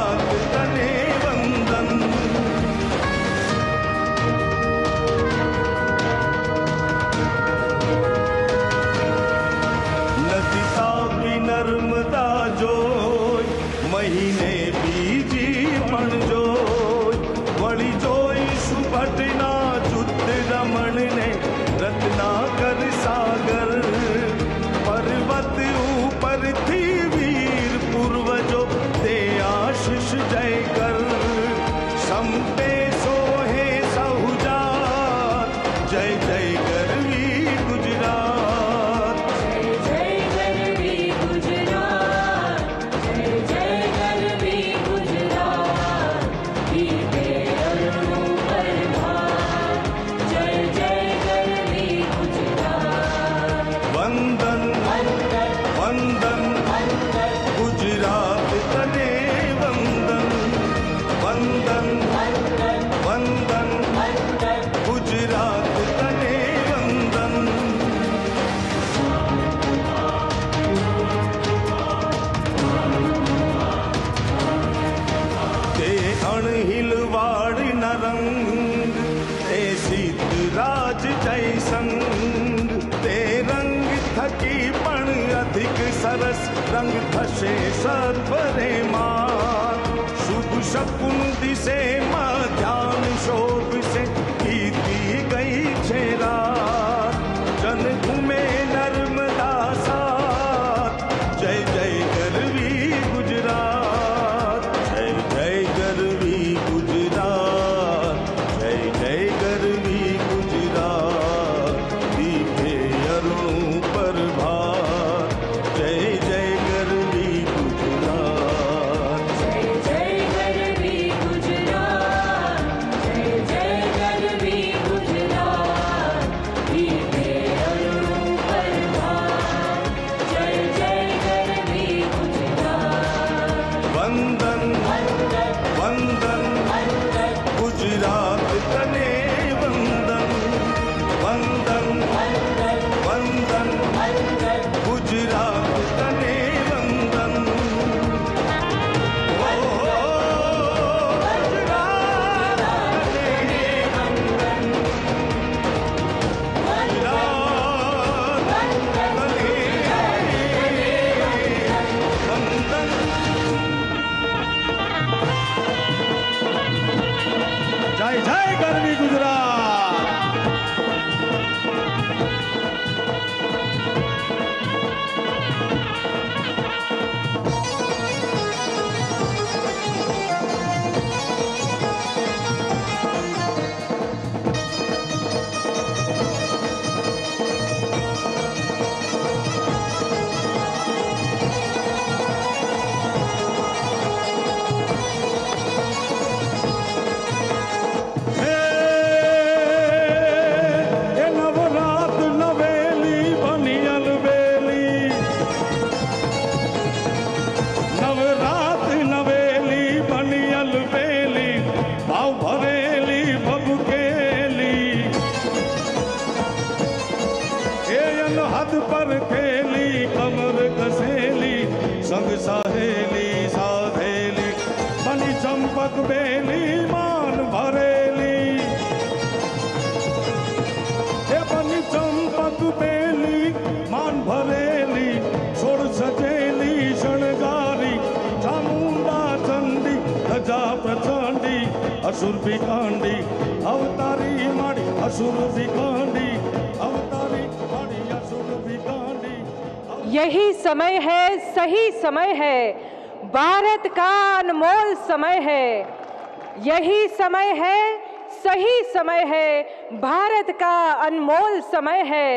गुजरात तने वंदन। नदी तापी नर्मदा जोई महीने बीजी पण जोई वड़ी जोई सुभटना जुद्ध रमण ने रत्नाकर सागर पर्वत ऊपर थी वीर पूर्वजों ते आशीष जय कर संपे सोहे सहुजात जय जय करवी गुजरात। जय करवी गुजरात, जय जय करवी गुजरात, दीपे अरुणु प्रभात, जय जय करवी गुजरात। वंदन वंदन गुजरात तने वंदन। वंदन वंदन गुजरात तने वंदन। ते अणहिलवाड़ नरंग ते शीतराज जयसंग ते रंग थकी पण अधिक सरस रंग थशे सत्वरे मार शुभ शकुन दिसे मध्यान शोभ से कीती गई छे रात जन घूमे नर्मदा साथ जय जय करवी गुजरात। जय जय करवी गुजरात, जय जय करवी गुजरात, दीपे अरुणु प्रभात, जय जय करवी गुजरात। जय जय करवी गुजरात, जय जय करवी गुजरात, दीपे अरुणु प्रभात, जय जय करवी गुजरात। वंदन वंदन गुजरात तने वंदन। वंदन वंदन गुजरात तने वंदन। ओ गुजरात तने वंदन। गुजरात तने वंदन। जय जय करवी गुजरात। ये नवरात नवेली बनियल बेली। नवरात नवेली बनियल बेली भाव भरेली भभुकेली। ये हद पर खेली कमर कसेली संग सहेली साधेली बनी चंपक बेली मान भरेली। ये बनी चंपक बेली मान भरेली छोड़ सजेली शणगारी चामुंडा चंडी गजा प्रचंडी असुर विकांडी अवतारी माड़ी असुर विकांडी अवतारी माड़ी असुर विकांडी। यही समय है, सही समय है, भारत का अनमोल समय है। यही समय है, सही समय है, भारत का अनमोल समय है।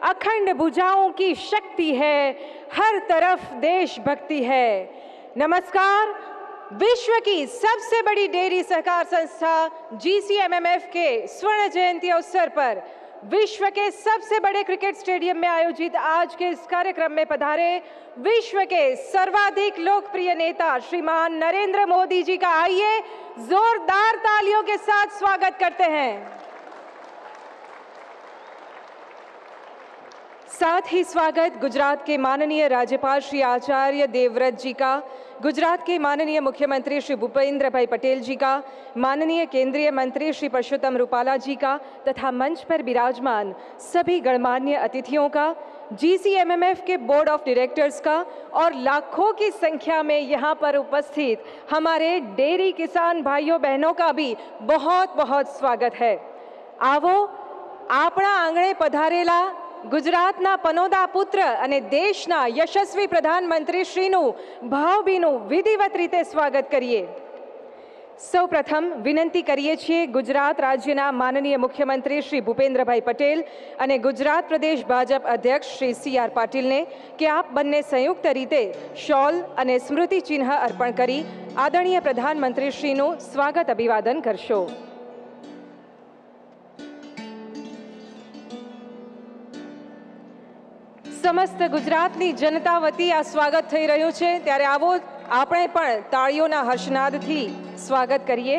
अखंड भुजाओं की शक्ति है, हर तरफ देशभक्ति है। नमस्कार। विश्व की सबसे बड़ी डेयरी सहकार संस्था GCMMF के स्वर्ण जयंती अवसर पर विश्व के सबसे बड़े क्रिकेट स्टेडियम में आयोजित आज के इस कार्यक्रम में पधारे विश्व के सर्वाधिक लोकप्रिय नेता श्रीमान नरेंद्र मोदी जी का आइए जोरदार तालियों के साथ स्वागत करते हैं। साथ ही स्वागत गुजरात के माननीय राज्यपाल श्री आचार्य देवव्रत जी का, गुजरात के माननीय मुख्यमंत्री श्री भूपेंद्र भाई पटेल जी का, माननीय केंद्रीय मंत्री श्री परषोत्तम रूपाला जी का तथा मंच पर विराजमान सभी गणमान्य अतिथियों का, GCMMF के बोर्ड ऑफ डायरेक्टर्स का और लाखों की संख्या में यहाँ पर उपस्थित हमारे डेयरी किसान भाइयों बहनों का भी बहुत बहुत स्वागत है। आवो આપણા આંગણે પધારેલા ગુજરાતના પનોતા પુત્ર અને દેશના યશસ્વી પ્રધાનમંત્રીશ્રીનું ભાવભીનું વિધિવત રીતે સ્વાગત કરીએ। સૌપ્રથમ વિનંતી કરીએ છીએ ગુજરાત રાજ્યના માનનીય મુખ્યમંત્રી શ્રી ભૂપેન્દ્રભાઈ પટેલ અને ગુજરાત પ્રદેશ ભાજપ અધ્યક્ષ શ્રી CR પાટીલને કે આપ બંને સંયુક્ત રીતે શોલ અને સ્મૃતિ ચિહ્ન અર્પણ કરી આદરણીય પ્રધાનમંત્રીશ્રીનું સ્વાગત અભિવાદન કરશો। समस्त गुजरातनी जनता वती आ स्वागत थई रह्युं छे, त्यारे आवो आपणे पण ताळीओना हर्षनादथी स्वागत करीए।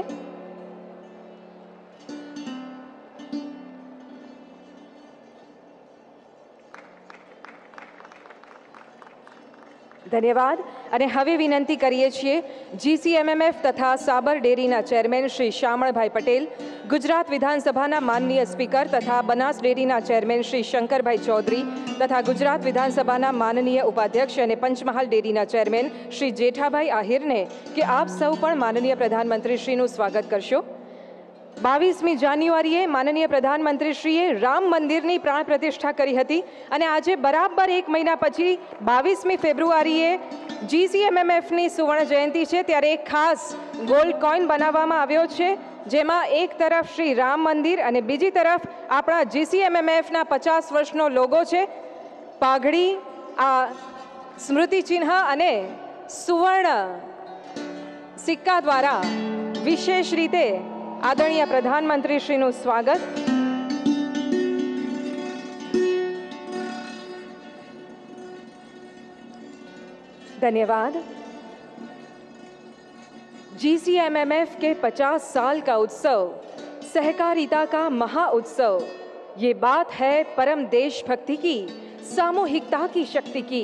धन्यवाद। અને હવે વિનંતી કરીએ છીએ GCMMF તથા સાબર ડેરીના ચેરમેન શ્રી શામળભાઈ પટેલ, ગુજરાત વિધાનસભાના માનનીય સ્પીકર તથા બનાસ ડેરીના ચેરમેન શ્રી શંકરભાઈ ચૌધરી તથા ગુજરાત વિધાનસભાના માનનીય ઉપાધ્યક્ષ અને પંચમહાલ ડેરીના ચેરમેન શ્રી જેઠાભાઈ આહિરને કે આપ સૌ પણ માનનીય પ્રધાનમંત્રીશ્રીનું સ્વાગત કરશો। 22મી જાન્યુઆરીએ માનનીય પ્રધાનમંત્રીશ્રીએ રામ મંદિરની પ્રાણ પ્રતિષ્ઠા કરી હતી અને આજે બરાબર એક મહિના પછી 22મી ફેબ્રુઆરીએ GCMMFની સુવર્ણ જયંતિ છે, ત્યારે એક ખાસ ગોલ્ડ કોઈન બનાવવામાં આવ્યો છે, જેમાં એક તરફ શ્રી રામ મંદિર અને બીજી તરફ આપણા GCMMFના 50 વર્ષનો લોગો છે। પાઘડી, આ સ્મૃતિ ચિહ્ન અને સુવર્ણ સિક્કા દ્વારા વિશેષ રીતે आदरणीय प्रधानमंत्रीश्रीનું स्वागत। धन्यवाद। GCMMF के 50 साल का उत्सव, सहकारिता का महा उत्सव, ये बात है परम देशभक्ति की, सामूहिकता की शक्ति की,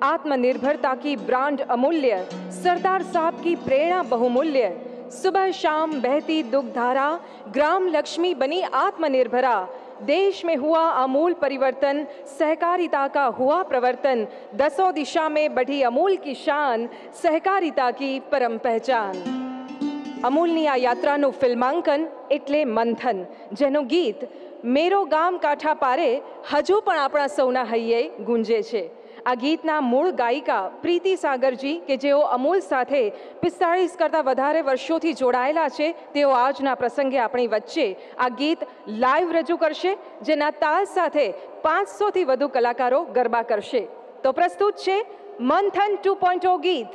आत्मनिर्भरता की ब्रांड अमूल्य, सरदार साहब की प्रेरणा बहुमूल्य, सुबह शाम बहती दुग्धारा, ग्राम लक्ष्मी बनी आत्मनिर्भरा, देश में हुआ अमूल परिवर्तन, सहकारिता का हुआ प्रवर्तन, दसों दिशा में बढ़ी अमूल की शान, सहकारिता की परम पहचान। अमूलनी आ यात्राનું ફિલ્માંકન એટલે મંથન, જેનું ગીત મેરો ગામ કાંઠા પારે હજુ પણ આપણા સૌના હૈયે ગુંજે છે। આ ગીતના મૂળ ગાયિકા પ્રીતિ સાગરજી કે જેઓ અમૂલ સાથે 45 કરતાં વધારે વર્ષોથી જોડાયેલા છે, તેઓ આજના પ્રસંગે આપણી વચ્ચે આ ગીત લાઈવ રજૂ કરશે, જેના તાલ સાથે 500થી વધુ કલાકારો ગરબા કરશે। તો પ્રસ્તુત છે મંથન 2.0 ગીત।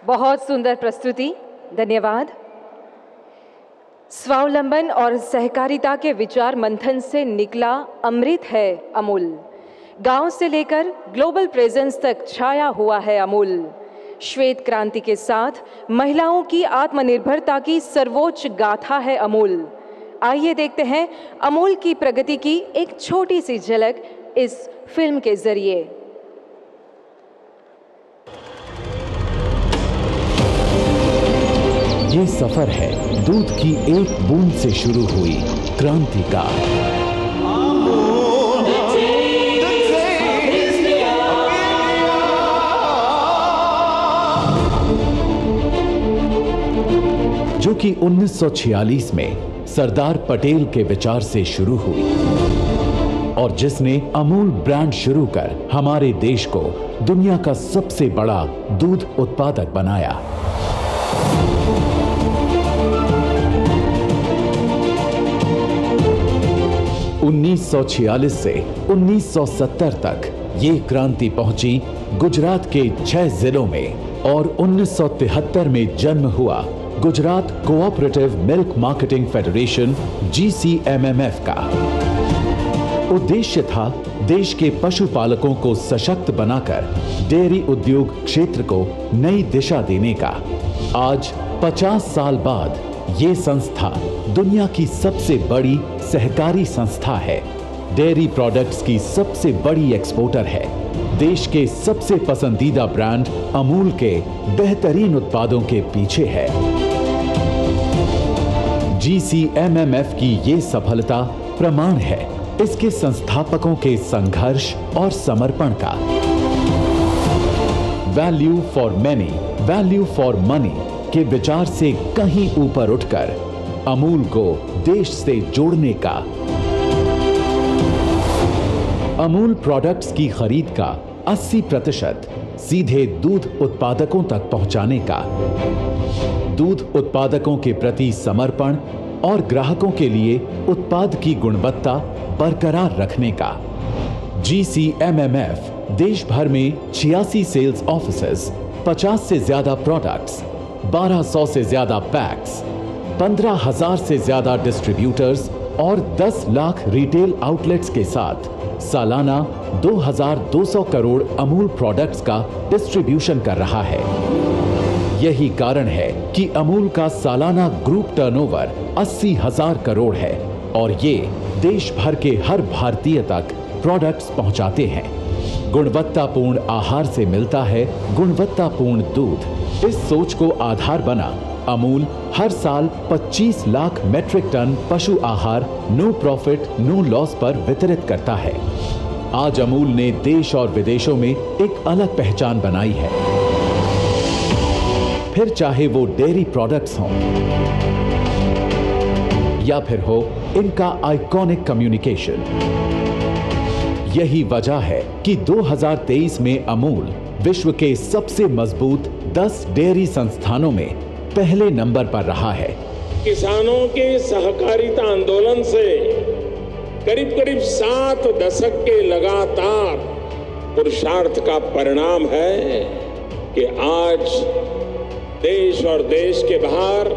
बहुत सुंदर प्रस्तुति, धन्यवाद। स्वावलंबन और सहकारिता के विचार मंथन से निकला अमृत है अमूल। गांव से लेकर ग्लोबल प्रेजेंस तक छाया हुआ है अमूल। श्वेत क्रांति के साथ महिलाओं की आत्मनिर्भरता की सर्वोच्च गाथा है अमूल। आइए देखते हैं अमूल की प्रगति की एक छोटी सी झलक इस फिल्म के जरिए। ये सफर है दूध की एक बूंद से शुरू हुई क्रांति का। जो कि 1946 में सरदार पटेल के विचार से शुरू हुई और जिसने अमूल ब्रांड शुरू कर हमारे देश को दुनिया का सबसे बड़ा दूध उत्पादक बनाया। उन्नीस 1946 से 1970 तक ये क्रांति पहुंची गुजरात के 6 जिलों में और 1973 में जन्म हुआ Gujarat cooperative milk marketing federation GCMMF का। उद्देश्य था देश के पशुपालकों को सशक्त बनाकर डेयरी उद्योग क्षेत्र को नई दिशा देने का। आज 50 साल बाद ये संस्था दुनिया की सबसे बड़ी सहकारी संस्था है, डेयरी प्रोडक्ट्स की सबसे बड़ी एक्सपोर्टर है, देश के सबसे पसंदीदा ब्रांड अमूल के बेहतरीन उत्पादों के पीछे है। GCMMF की ये सफलता प्रमाण है इसके संस्थापकों के संघर्ष और समर्पण का। Value for many, value for money के विचार से कहीं ऊपर उठकर अमूल को देश से जोड़ने का, अमूल प्रोडक्ट्स की खरीद का 80% सीधे दूध उत्पादकों तक पहुंचाने का, दूध उत्पादकों के प्रति समर्पण और ग्राहकों के लिए उत्पाद की गुणवत्ता बरकरार रखने का। GCMMF देश भर में 86 सेल्स ऑफिसेज, 50 से ज्यादा प्रोडक्ट्स, 1200 से ज्यादा पैक्स, 15,000 से ज्यादा डिस्ट्रीब्यूटर्स और 10 लाख रिटेल आउटलेट्स के साथ सालाना 2,200 करोड़ अमूल प्रोडक्ट्स का डिस्ट्रीब्यूशन कर रहा है। यही कारण है कि अमूल का सालाना ग्रुप टर्नओवर 80,000 करोड़ है और ये देश भर के हर भारतीय तक प्रोडक्ट्स पहुंचाते हैं। गुणवत्तापूर्ण आहार से मिलता है गुणवत्तापूर्ण दूध। इस सोच को आधार बना अमूल हर साल 25 लाख मेट्रिक टन पशु आहार नो प्रॉफिट नो लॉस पर वितरित करता है। आज अमूल ने देश और विदेशों में एक अलग पहचान बनाई है, फिर चाहे वो डेयरी प्रोडक्ट्स हों या फिर हो इनका आइकॉनिक कम्युनिकेशन। यही वजह है कि 2023 में अमूल विश्व के सबसे मजबूत 10 डेयरी संस्थानों में पहले नंबर पर रहा है। किसानों के सहकारिता आंदोलन से करीब करीब 7 दशक के लगातार पुरुषार्थ का परिणाम है कि आज देश और देश के बाहर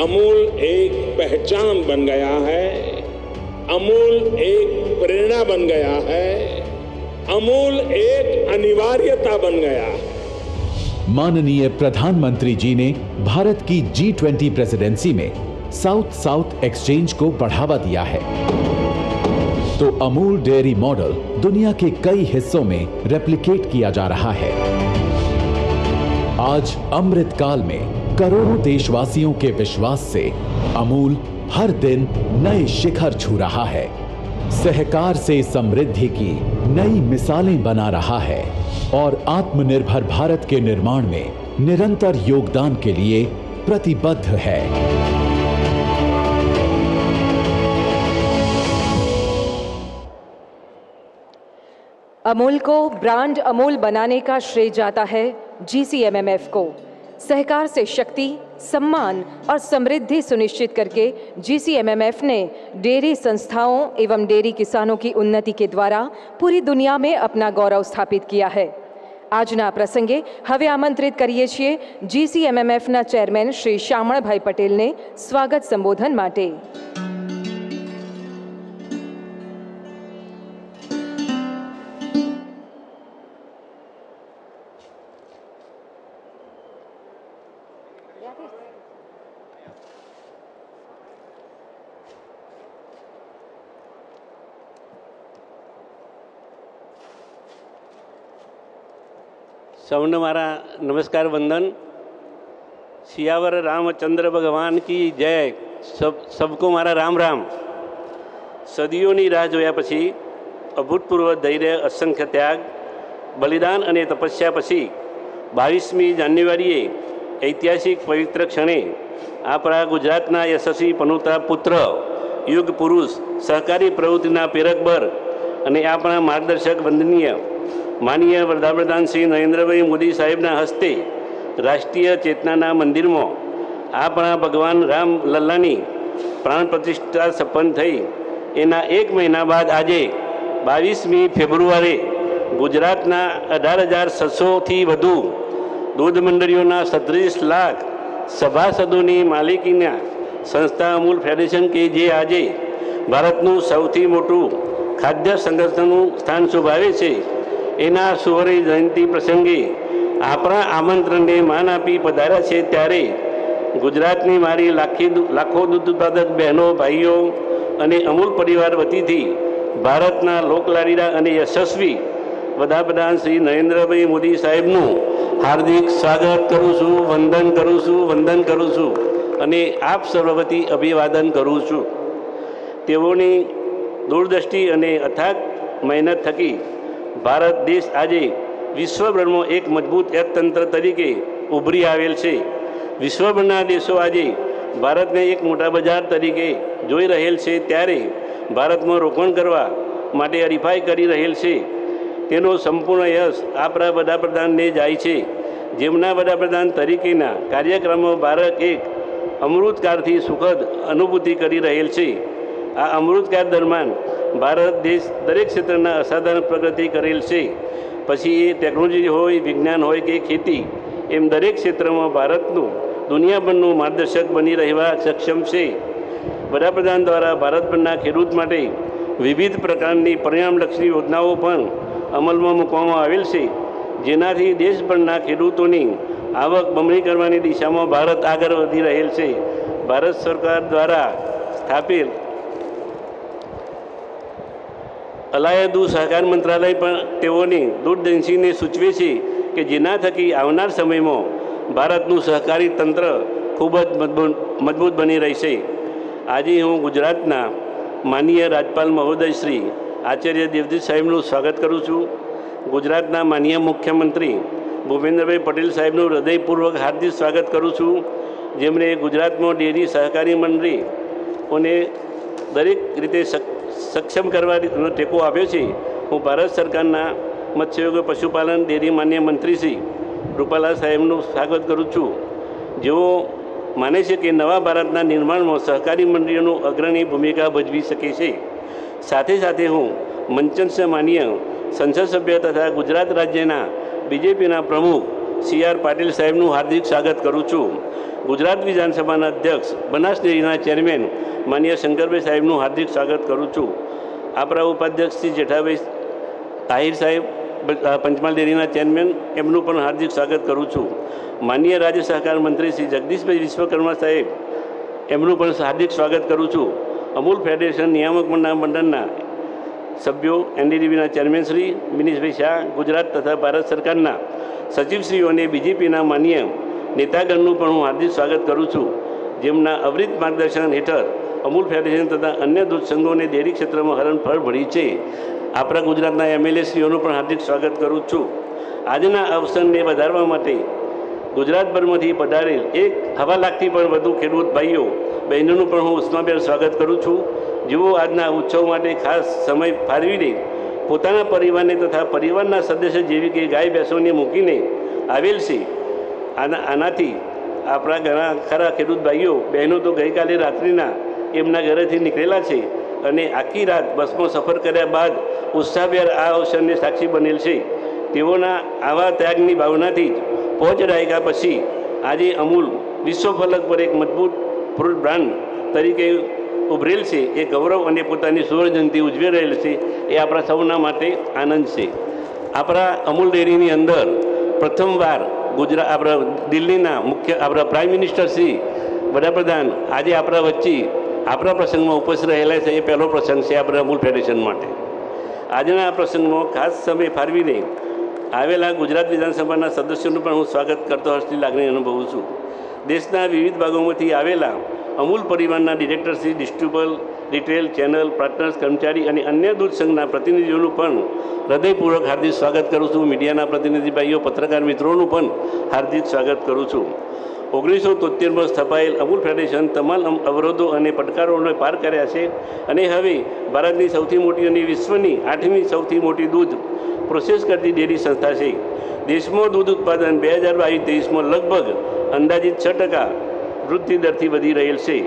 अमूल एक पहचान बन गया है, अमूल एक प्रेरणा बन गया है, अमूल एक अनिवार्यता बन गया है। माननीय प्रधानमंत्री जी ने भारत की G20 प्रेसिडेंसी में साउथ साउथ एक्सचेंज को बढ़ावा दिया है, तो अमूल डेयरी मॉडल दुनिया के कई हिस्सों में रेप्लिकेट किया जा रहा है। आज अमृत काल में करोड़ों देशवासियों के विश्वास से अमूल हर दिन नए शिखर छू रहा है, सहकार से समृद्धि की नई मिसालें बना रहा है और आत्मनिर्भर भारत के निर्माण में निरंतर योगदान के लिए प्रतिबद्ध है। अमूल को ब्रांड अमूल बनाने का श्रेय जाता है GCMMF को। सहकार से शक्ति, सम्मान और समृद्धि सुनिश्चित करके GCMMF ने डेयरी संस्थाओं एवं डेयरी किसानों की उन्नति के द्वारा पूरी दुनिया में अपना गौरव स्थापित किया है। આજના પ્રસંગે હવે આમંત્રિત કરીએ છીએ GCMMFના ચેરમેન શ્રી શામળભાઈ પટેલને સ્વાગત સંબોધન માટે. सौन मारा नमस्कार वंदन. सियावर रामचंद्र भगवान की जय. सबको मारा राम राम. सदियों राह जोया पछी अभूतपूर्व धैर्य, असंख्य त्याग, बलिदान अने तपस्या पछी 22મી જાન્યુઆરીએ ऐतिहासिक पवित्र क्षणे आपणा गुजरातना यशस्वी पनोता पुत्र, युग पुरुष, सहकारी प्रवृत्तिना प्रेरकबर अने आपणा मार्गदर्शक वंदनीय माननीय वडाप्रधान श्री नरेंद्रभाई मोदी साहेबना हस्ते राष्ट्रीय चेतनाना मंदिर में आपणा भगवान राम लल्लानी प्राण प्रतिष्ठा संपन्न थई एना 1 महीना बाद आजे 22મી फेब्रुआरी गुजरातना 18,600 थी वधु दूध मंडळीओना 37 लाख सभासदोनी मालिकीना संस्था अमूल फेडरेशन के जे आजे भारतनु सौथी मोटू खाद्य संगठननु स्थान शोभावे छे एना सुवर्ण जयंती प्रसंगे आपणा आमंत्रणने मान आपी पधार्या छे त्यारे गुजरातनी मारी लाखों दूध उत्पादक बहनों भाईओ अने अमूल परिवार वतीथी भारतना लोकलाडीला अने यशस्वी वडाप्रधान श्री नरेंद्रभाई मोदी साहेबनु हार्दिक स्वागत करूँ छूं, वंदन करूँ छूं अने आप सर्व वती अभिवादन करूँ छूं. तेओनी दूरदृष्टि अने अथाक मेहनत थकी भारत देश आज विश्वभर में एक मजबूत अर्थतंत्र तरीके उभरी आवेल छे. विश्वभरना देशों आज भारत ने एक मोटा बजार तरीके जोई रहेल छे त्यारे भारत में रोकाण करवा माटे हरीफाई करी रहेल छे. तेनो संपूर्ण यश आपणा वडाप्रधान ने जाय छे. जेमना वडाप्रधान तरीकेना कार्यक्रमों भारत एक अमृतकालथी सुखद अनुभूति करी रहेल छे. आ अमृतकाल दरमियान भारत देश दरेक क्षेत्रना असाधारण प्रगति करेल छे. पछी ए टेक्नोलॉजी होय, विज्ञान होय के खेती, एम दरेक क्षेत्र में भारतनु दुनियाभरनु मार्गदर्शक बनी रहवा सक्षम छे. वडाप्रधान द्वारा भारतभરના ખેડૂત માટે વિવિધ પ્રકારની પરિણામલક્ષી યોજનાઓ પણ અમલમાં મૂકવામાં આવેલ છે, જેનાથી દેશભરના ખેડૂતોની આવક બમણી કરવાની દિશામાં ભારત આગળ વધી રહેલ છે. ભારત સરકાર દ્વારા સ્થાપિત अलायदू सहकार मंत्रालय पर तेओनी दूरदर्शी ने सूचवे छे कि जेना थकी आवनार समय में भारतनु सहकारी तंत्र खूब मजबूत बनी रहेशे. आज हूँ गुजरातना माननीय राज्यपाल महोदय श्री आचार्य देवजीत साहेबनु स्वागत करूँ छूं. गुजरातना माननीय मुख्यमंत्री भूपेन्द्रभाई पटेल साहेबनु हृदयपूर्वक हार्दिक स्वागत करूँ छूं, जेमणे गुजरात में डेरी सहकारी मंडळीओने दरेक रीते सक्षम करवा टेको आप्यो छे. हूँ भारत सरकारना मत्स्योद्योग पशुपालन डेरी मान्य मंत्री श्री रूपाला साहेबनु स्वागत करूँ छूं, जेओ माने छे कि नवा भारतना निर्माण में सहकारी मंडळीओनु अग्रणी भूमिका भजवी शके छे. साथे साथे हूँ मंचन से माननीय संसद सभ्य तथा गुजरात राज्यना बीजेपीना प्रमुख CR पाटील साहेबनु हार्दिक स्वागत करूँ छूं. गुजरात विधानसभाना अध्यक्ष बनास डेरीना चेरमेन माननीय शंकरभाई साहेबनु हार्दिक स्वागत करूँ छूं. आपरा उपाध्यक्ष श्री जेठाभाई ताहिर साहेब पंचमहाल डेरीना चेरमेन एमनु पण हार्दिक स्वागत करूँ छूं. माननीय राज्य सहकार मंत्री श्री जगदीशभाई विश्वकर्मा साहेब एमनु पण हार्दिक स्वागत करूँ छूं. अमूल फेडरेशन नियामक मंडळना सभ्यों NDDBना चेरमेन श्री मिनीशभाई शाह, गुजरात तथा भारत सरकारना सचिवश्रीओ ने बीजेपीना मान्य नेतागणनु पण हूँ हार्दिक स्वागत करूँ छूं, जेमना अविरत मार्गदर्शन हेठळ अमूल फेडरेशन तथा अन्य दूध संघों ने डेरी क्षेत्र में हरणफળ भरी है. आपरा गुजरातना MLA श्रीओनु पण हार्दिक स्वागत करूँ छूं. आजना अवसरने વધારવા માટે ગુજરાતભરમાંથી પધારેલ 1.5 લાખથી પણ વધુ ખેડૂત ભાઈઓ બહેનોનું પણ હું ઉષ્માભેર સ્વાગત કરું છું, જેઓ આજના ઉત્સવ માટે ખાસ સમય ફાળવીને પોતાના પરિવારને તથા પરિવારના સદસ્ય જેવી કે ગાય ભેંસોને મૂકીને આવેલ છે. આનાથી આપણા ઘણા ખરા ખેડૂત ભાઈઓ બહેનો તો ગઈકાલે રાત્રિના એમના ઘરેથી નીકળેલા છે અને આખી રાત બસમાં સફર કર્યા બાદ ઉત્સાહભેર આ અવસરને સાક્ષી બનેલ છે. તેઓના આવા ત્યાગની ભાવનાથી જ 5 દાયકા પછી આજે અમૂલ વિશ્વ ફલક પર એક મજબૂત ફ્રૂટ બ્રાન્ડ તરીકે ઉભરેલ છે. એ ગૌરવ અને પોતાની સુવર્ણ જયંતિ ઉજવી રહેલ છે એ આપણા સૌના માટે આનંદ છે. આપણા અમૂલ ડેરીની અંદર પ્રથમવાર ગુજરાત આપણા દિલ્હીના મુખ્ય આપણા પ્રાઇમ મિનિસ્ટર શ્રી વડાપ્રધાન આજે આપણા વચ્ચે આપણા પ્રસંગમાં ઉપસ્થિત રહેલા છે. એ પહેલો પ્રસંગ છે આપણા અમૂલ ફેડરેશન માટે. આજના આ પ્રસંગમાં ખાસ સમય ફાળવીને આવેલા ગુજરાત વિધાનસભાના સદસ્યોનું પણ હું સ્વાગત કરતો હર્ષની લાગણી અનુભવું છું. દેશના વિવિધ ભાગોમાંથી આવેલા અમૂલ પરિવારના ડિરેક્ટરશ્રી, ડિસ્ટ્રીબ્યુટર, રિટેલ, ચેનલ પાર્ટનર્સ, કર્મચારી અને અન્ય દૂધ સંઘના પ્રતિનિધિઓનું પણ હૃદયપૂર્વક હાર્દિક સ્વાગત કરું છું. મીડિયાના પ્રતિનિધિ ભાઈઓ, પત્રકાર મિત્રોનું પણ હાર્દિક સ્વાગત કરું છું. 1973માં સ્થપાયેલ અમૂલ ફેડરેશન તમામ અવરોધો અને પડકારોને પાર કર્યા છે અને હવે ભારતની સૌથી મોટી અને વિશ્વની 8મી સૌથી મોટી દૂધ પ્રોસેસ કરતી ડેરી સંસ્થા છે. દેશમાં દૂધ ઉત્પાદન 2022-23માં લગભગ અંદાજિત 6% વૃદ્ધિ દરથી વધી રહેલ છે.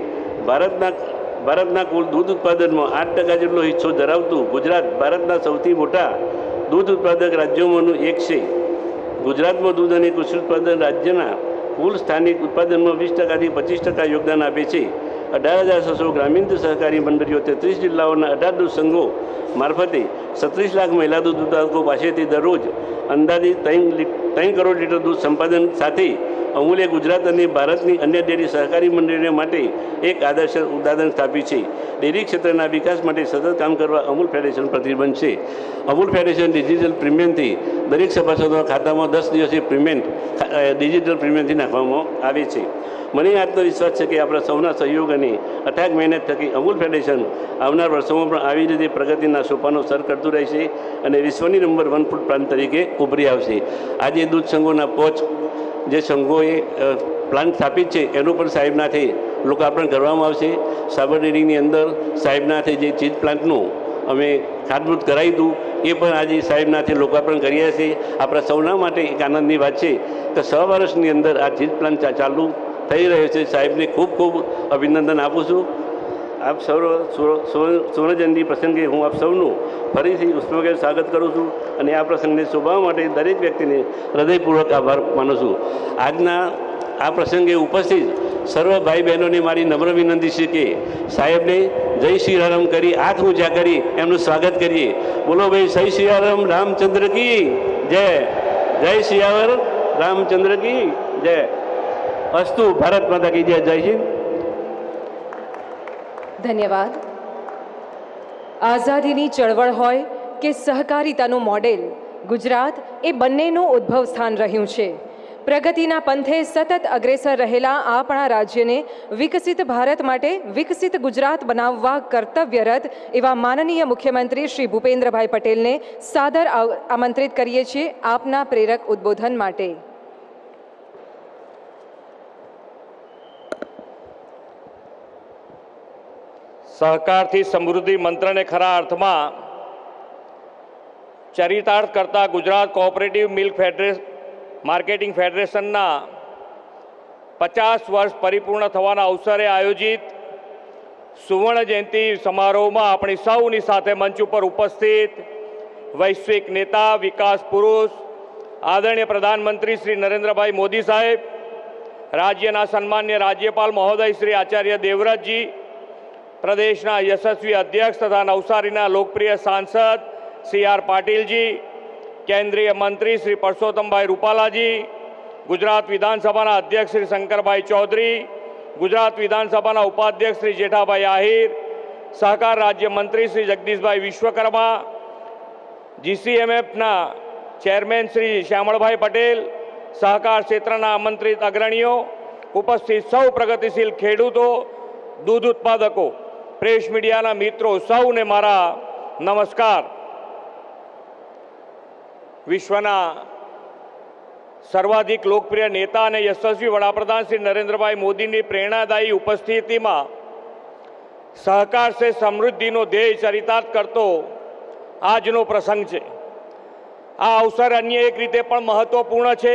ભારતના કુલ દૂધ ઉત્પાદનમાં 8% જેટલો હિસ્સો ધરાવતું ગુજરાત ભારતના સૌથી મોટા દૂધ ઉત્પાદક રાજ્યોમાંનું એક છે. ગુજરાતમાં દૂધ અને કૃષિ ઉત્પાદન રાજ્યના કુલ સ્થાનિક ઉત્પાદનમાં 20%થી 25% યોગદાન આપે છે. 18,600 ગ્રામીણ સહકારી મંડળીઓ, 33 જિલ્લાઓના 18 દૂધ સંઘો મારફતે 37 લાખ મહિલા દૂધ ઉત્પાદકો પાસેથી દરરોજ અંદાજિત 3 કરોડ લીટર દૂધ સંપાદન સાથે અમૂલે ગુજરાત અને ભારતની અન્ય ડેરી સહકારી મંડળીઓ માટે એક આદર્શ ઉદાહરણ સ્થાપ્યું છે. ડેરી ક્ષેત્રના વિકાસ માટે સતત કામ કરવા અમૂલ ફેડરેશન પ્રતિબદ્ધ છે. અમૂલ ફેડરેશન ડિજિટલ પ્રીમિયમથી દરેક સભાસદોના ખાતામાં 10 દિવસે પેમેન્ટ ડિજિટલ પ્રીમિયમથી નાખવામાં આવે છે. મને આત્મવિશ્વાસ છે કે આપણા સૌના સહયોગ અને અથાગ મહેનત થકી અમૂલ ફેડરેશન આવનાર વર્ષોમાં પણ આવી રીતે પ્રગતિના સોપાનો સર કરતું રહેશે અને વિશ્વની નંબર 1 ફૂડ પ્લાન્ટ તરીકે ઉભરી આવશે. આજે દૂધ સંઘોના 5 જે સંઘોએ પ્લાન્ટ સ્થાપિત છે એનું પણ સાહેબના હાથે લોકાર્પણ કરવામાં આવશે. સાબર ડેરીની અંદર સાહેબના હાથે જે ચીજ પ્લાન્ટનું અમે ખાતમુહૂર્ત કરાવી હતું એ પણ આજે સાહેબના હાથે લોકાર્પણ કરીએ છીએ. આપણા સૌના માટે એક આનંદની વાત છે કે 6 વર્ષની અંદર આ ચીજ પ્લાન્ટ ચાલુ થઈ રહ્યો છે. સાહેબને ખૂબ ખૂબ અભિનંદન આપું છું. આપ સૌ સુવર્ણ જયંતિ પ્રસંગે હું આપ સૌનું ફરીથી ઉષ્માભેર સ્વાગત કરું છું અને આ પ્રસંગને શોભાવવા માટે દરેક વ્યક્તિને હૃદયપૂર્વક આભાર માનું છું. આજના આ પ્રસંગે ઉપસ્થિત સર્વ ભાઈ બહેનોને મારી નમ્ર વિનંતી છે કે સાહેબને જય શ્રી રામ કરી હાથ ઊંચા કરી એમનું સ્વાગત કરીએ. બોલો ભાઈ, જય શ્રી રામ, રામચંદ્ર કી જય. જય શ્રીયાવર રામચંદ્ર કી જય. અસ્તુ. ભારત માતા કી જય. જય હિન્દ. ધન્યવાદ. આઝાદીની ચળવળ હોય કે સહકારિતાનું મોડેલ, ગુજરાત એ બંનેનું ઉદ્ભવ સ્થાન રહ્યું છે. પ્રગતિના પંથે સતત અગ્રેસર રહેલા આપણા રાજ્યને વિકસિત ભારત માટે વિકસિત ગુજરાત બનાવવા કર્તવ્યરત એવા માનનીય મુખ્યમંત્રી શ્રી ભૂપેન્દ્રભાઈ પટેલને સાદર આમંત્રિત કરીએ છીએ આપના પ્રેરક ઉદ્બોધન માટે. સહકારથી સમૃદ્ધિ મંત્રને ખરા અર્થમાં ચરિતાર્થ કરતા ગુજરાત કોઓપરેટિવ મિલ્ક માર્કેટિંગ ફેડરેશનના 50 વર્ષ પરિપૂર્ણ થવાના અવસરે આયોજિત સુવર્ણ જયંતિ સમારોહમાં આપણી સૌની સાથે મંચ ઉપર ઉપસ્થિત વૈશ્વિક નેતા, વિકાસ પુરુષ, આદરણીય પ્રધાનમંત્રી શ્રી નરેન્દ્રભાઈ મોદી સાહેબ, રાજ્યના સન્માન્ય રાજ્યપાલ મહોદય શ્રી આચાર્ય દેવવ્રતજી, પ્રદેશના યશસ્વી અધ્યક્ષ તથા નવસારીના લોકપ્રિય સાંસદ સી આર પાટીલજી, કેન્દ્રીય મંત્રી શ્રી પરસોત્તમભાઈ રૂપાલાજી, ગુજરાત વિધાનસભાના અધ્યક્ષ શ્રી શંકરભાઈ ચૌધરી, ગુજરાત વિધાનસભાના ઉપાધ્યક્ષ શ્રી જેઠાભાઈ આહિર, સહકાર રાજ્યમંત્રી શ્રી જગદીશભાઈ વિશ્વકર્મા, જીસીએમએફના ચેરમેન શ્રી શ્યામળભાઈ પટેલ, સહકાર ક્ષેત્રના આમંત્રિત અગ્રણીઓ, ઉપસ્થિત સૌ પ્રગતિશીલ ખેડૂતો, દૂધ ઉત્પાદકો, પ્રેસ મીડિયાના મિત્રો, સૌને મારા નમસ્કાર. વિશ્વના સર્વાધિક લોકપ્રિય નેતા અને યશસ્વી વડાપ્રધાન શ્રી નરેન્દ્રભાઈ મોદીની પ્રેરણાદાયી ઉપસ્થિતિમાં સહકાર સે સમૃદ્ધિનો ધ્યેય ચરિતાર્થ કરતો આજનો પ્રસંગ છે. આ અવસર અન્ય એક રીતે પણ મહત્વપૂર્ણ છે.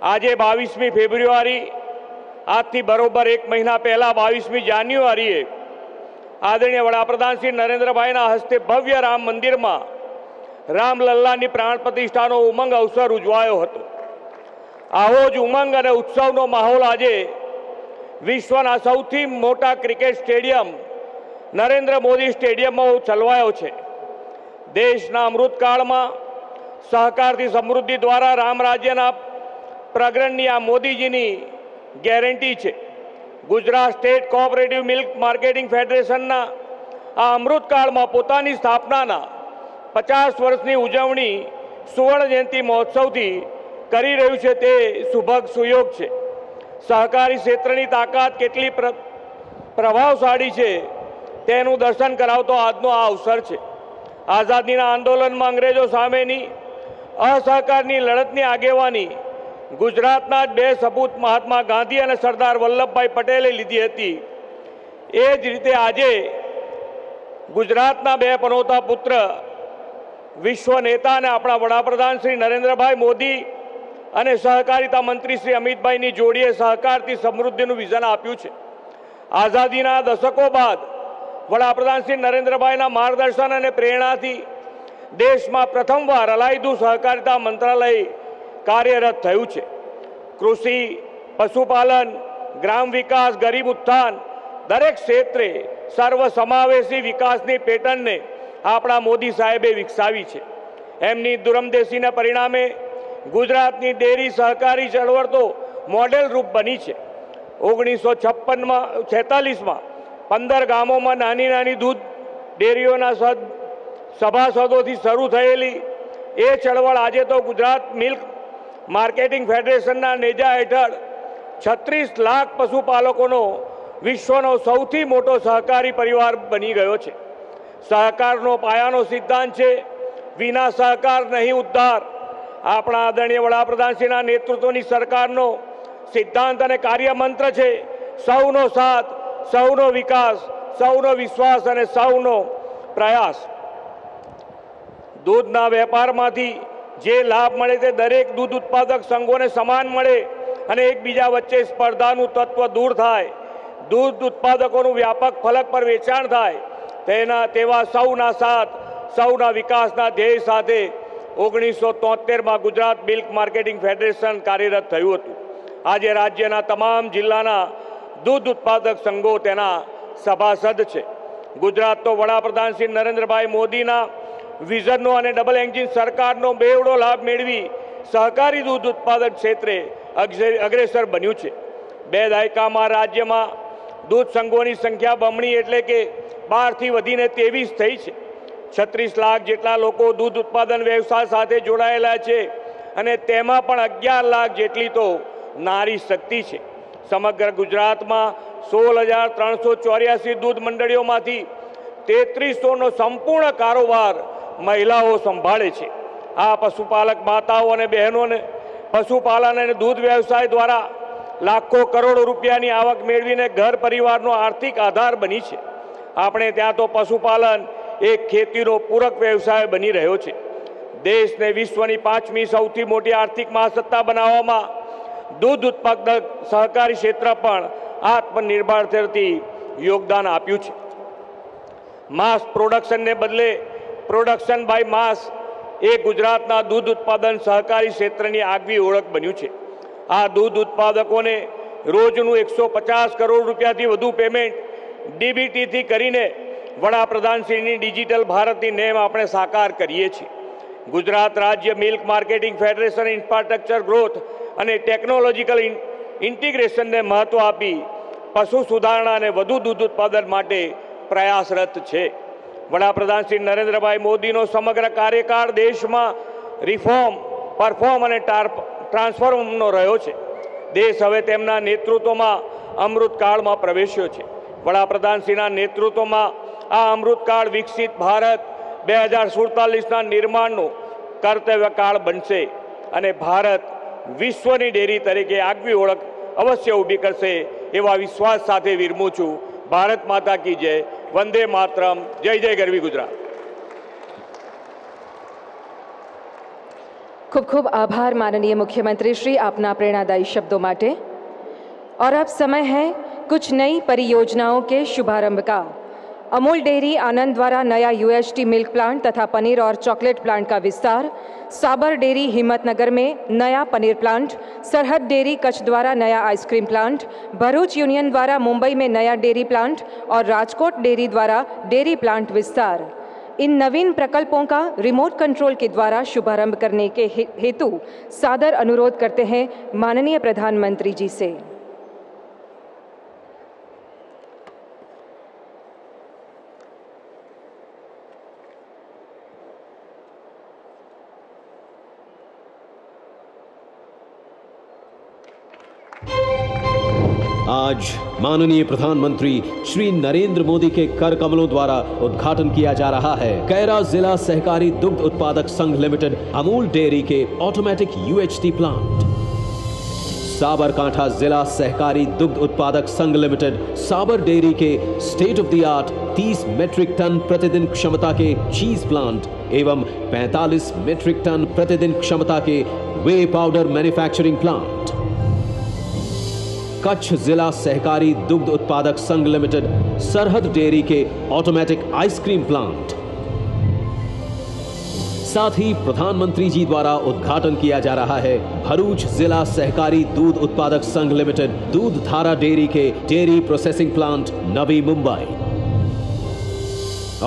આજે 22મી ફેબ્રુઆરી, આજથી બરોબર 1 મહિના પહેલા 22મી જાન્યુઆરીએ આદરણીય વડાપ્રધાન શ્રી નરેન્દ્રભાઈના હસ્તે ભવ્ય રામ મંદિરમાં રામલલ્લાની પ્રાણ પ્રતિષ્ઠાનો ઉમંગ અવસર ઉજવાયો હતો. આવો જ ઉમંગ અને ઉત્સવનો માહોલ આજે વિશ્વના સૌથી મોટા ક્રિકેટ સ્ટેડિયમ નરેન્દ્ર મોદી સ્ટેડિયમમાં ચલવાયો છે. દેશના અમૃતકાળમાં સહકારથી સમૃદ્ધિ દ્વારા રામ રાજ્યના પ્રગરણની આ મોદીજીની ગેરંટી છે. Gujarat state cooperative milk marketing ફેડરેશનના આ અમૃતકાળમાં પોતાની સ્થાપનાના 50 વર્ષની ઉજવણી સુવર્ણ જયંતિ મહોત્સવથી કરી રહ્યું છે તે સુભગ સુયોગ છે. સહકારી ક્ષેત્રની તાકાત કેટલી પ્રભાવશાળી છે તેનું દર્શન કરાવતો આજનો આ અવસર છે. આઝાદીના આંદોલનમાં અંગ્રેજો સામેની અસહકારની લડતની આગેવાની ગુજરાતના જ બે સપૂત મહાત્મા ગાંધી અને સરદાર વલ્લભભાઈ પટેલે લીધી હતી. એ જ રીતે આજે ગુજરાતના બે પનોતા પુત્ર વિશ્વ નેતા અને આપણા વડાપ્રધાન શ્રી નરેન્દ્રભાઈ મોદી અને સહકારિતા મંત્રી શ્રી અમિતભાઈની જોડીએ સહકારથી સમૃદ્ધિનું વિઝન આપ્યું છે. આઝાદીના દશકો બાદ વડાપ્રધાન શ્રી નરેન્દ્રભાઈના માર્ગદર્શન અને પ્રેરણાથી દેશમાં પ્રથમવાર અલાયદું સહકારિતા મંત્રાલય કાર્યરત થયું છે. કૃષિ, પશુપાલન, ગ્રામ વિકાસ, ગરીબ ઉત્થાન દરેક ક્ષેત્રે સર્વસમાવેશી વિકાસની પેટર્નને આપણા મોદી સાહેબે વિકસાવી છે. એમની દૂરંદેશીના પરિણામે ગુજરાતની ડેરી સહકારી ચળવળ તો મોડેલ રૂપ બની છે. 1946માં 15 ગામોમાં નાની નાની દૂધ ડેરીઓના સભાસદોથી શરૂ થયેલી એ ચળવળ આજે તો ગુજરાત મિલ્ક માર્કેટિંગ ફેડરેશનના નેજા હેઠળ 36 લાખ પશુપાલકોનો વિશ્વનો સૌથી મોટો સહકારી પરિવાર બની ગયો છે. સહકારનો પાયાનો સિદ્ધાંત છે વિના સહકાર નહીં ઉદ્ધાર. આપણા આદરણીય વડાપ્રધાનશ્રીના નેતૃત્વની સરકારનો સિદ્ધાંત અને કાર્યમંત્ર છે સૌનો સાથ, સૌનો વિકાસ, સૌનો વિશ્વાસ અને સૌનો પ્રયાસ. દૂધના વેપારમાંથી જે લાભ મળે તે દરેક દૂધ ઉત્પાદક સંઘોને સમાન મળે અને એકબીજા વચ્ચે સ્પર્ધાનું તત્વ દૂર થાય. દૂધ ઉત્પાદકોનું વ્યાપક ફલક પર વેચાણ થાય તેવા સૌના સાથ, સૌના વિકાસના ધ્યેય સાથે 1973માં ગુજરાત મિલ્ક માર્કેટિંગ ફેડરેશન કાર્યરત થયું હતું. આજે રાજ્યના તમામ જિલ્લાના દૂધ ઉત્પાદક સંઘો તેના સભાસદ છે. ગુજરાત તો વડાપ્રધાન શ્રી નરેન્દ્રભાઈ મોદીના વિઝનનો અને ડબલ એન્જિન સરકારનો બેવડો લાભ મેળવી સહકારી દૂધ ઉત્પાદન ક્ષેત્રે અગ્રેસર બન્યું છે. 2 દાયકામાં રાજ્યમાં દૂધ સંઘોની સંખ્યા બમણી એટલે કે 12થી વધીને 23 થઈ છે. 36 લાખ જેટલા લોકો દૂધ ઉત્પાદન વ્યવસાય સાથે જોડાયેલા છે અને તેમાં પણ 11 લાખ જેટલી તો નારી શક્તિ છે. સમગ્ર ગુજરાતમાં 16,384 દૂધ મંડળીઓમાંથી 3300નો સંપૂર્ણ કારોબાર મહિલાઓ સંભાળે છે. આ પશુપાલક માતાઓ અને બહેનોને પશુપાલન અને દૂધ વ્યવસાય દ્વારા લાખો કરોડો રૂપિયાની આવક મેળવીને ઘર પરિવારનો આર્થિક આધાર બની છે. આપણે ત્યાં તો પશુપાલન એક ખેતીનો પૂરક વ્યવસાય બની રહ્યો છે. દેશને વિશ્વની 5મી સૌથી મોટી આર્થિક મહાસત્તા બનાવવામાં દૂધ ઉત્પાદક સહકારી ક્ષેત્ર પણ આત્મનિર્ભરતાથી યોગદાન આપ્યું છે. માસ પ્રોડક્શનને બદલે પ્રોડક્શન બાય માસ એ ગુજરાતના દૂધ ઉત્પાદન સહકારી ક્ષેત્રની આગવી ઓળખ બન્યું છે. આ દૂધ ઉત્પાદકોને રોજનું 150 કરોડ રૂપિયાથી વધુ પેમેન્ટ ડીબીટીથી કરીને વડાપ્રધાનશ્રીની ડિજિટલ ભારતની નેમ આપણે સાકાર કરીએ છીએ. ગુજરાત રાજ્ય milk marketing federation infrastructure growth અને ટેકનોલોજીકલ ઇન્ટિગ્રેશનને મહત્વ આપી પશુ સુધારણા અને વધુ દૂધ ઉત્પાદન માટે પ્રયાસરત છે. વડાપ્રધાન શ્રી નરેન્દ્રભાઈ મોદીનો સમગ્ર કાર્યકાળ દેશમાં રિફોર્મ, પરફોર્મ અને ટ્રાન્સફોર્મનો રહ્યો છે. દેશ હવે તેમના નેતૃત્વમાં અમૃતકાળમાં પ્રવેશ્યો છે. વડાપ્રધાનશ્રીના નેતૃત્વમાં આ અમૃતકાળ વિકસિત ભારત 2047ના નિર્માણનો કર્તવ્યકાળ બનશે અને ભારત વિશ્વની ડેરી તરીકે આગવી ઓળખ અવશ્ય ઊભી કરશે એવા વિશ્વાસ સાથે વિરમું છું. ભારત માતા કી જય. વંદે માતરમ. જય જય ગરવી ગુજરાત. खूब खूब आभार माननीय मुख्यमंत्री श्री आपना प्रेरणादायी शब्दों माटे। और अब समय है कुछ नई परियोजनाओं के शुभारंभ का। अमूल डेयरी आनंद द्वारा नया यूएचटी मिल्क प्लांट तथा पनीर और चॉकलेट प्लांट का विस्तार, साबर डेयरी हिम्मतनगर में नया पनीर प्लांट, सरहद डेयरी कच्छ द्वारा नया आइसक्रीम प्लांट, भरूच यूनियन द्वारा मुंबई में नया डेयरी प्लांट और राजकोट डेयरी द्वारा डेयरी प्लांट विस्तार। इन नवीन प्रकल्पों का रिमोट कंट्रोल के द्वारा शुभारंभ करने के हेतु सादर अनुरोध करते हैं माननीय प्रधानमंत्री जी से। आज माननीय प्रधानमंत्री श्री नरेंद्र मोदी के कर कमलों द्वारा उद्घाटन किया जा रहा है कैरा जिला सहकारी दुग्ध उत्पादक संघ लिमिटेड अमूल डेयरी के ऑटोमेटिक यूएचटी प्लांट। साबरकांठा जिला सहकारी दुग्ध उत्पादक संघ लिमिटेड साबर डेयरी के state of the art 30 metric ton प्रतिदिन क्षमता के चीज प्लांट एवं 45 मेट्रिक टन प्रतिदिन क्षमता के वे पाउडर मैन्युफैक्चरिंग प्लांट। कच्छ जिला सहकारी दुग्ध उत्पादक संघ लिमिटेड सरहद डेयरी के ऑटोमेटिक आइसक्रीम प्लांट। साथ ही प्रधानमंत्री जी द्वारा उद्घाटन किया जा रहा है भरूच जिला सहकारी दूध उत्पादक संघ लिमिटेड दूध धारा डेयरी के dairy processing plant Navi Mumbai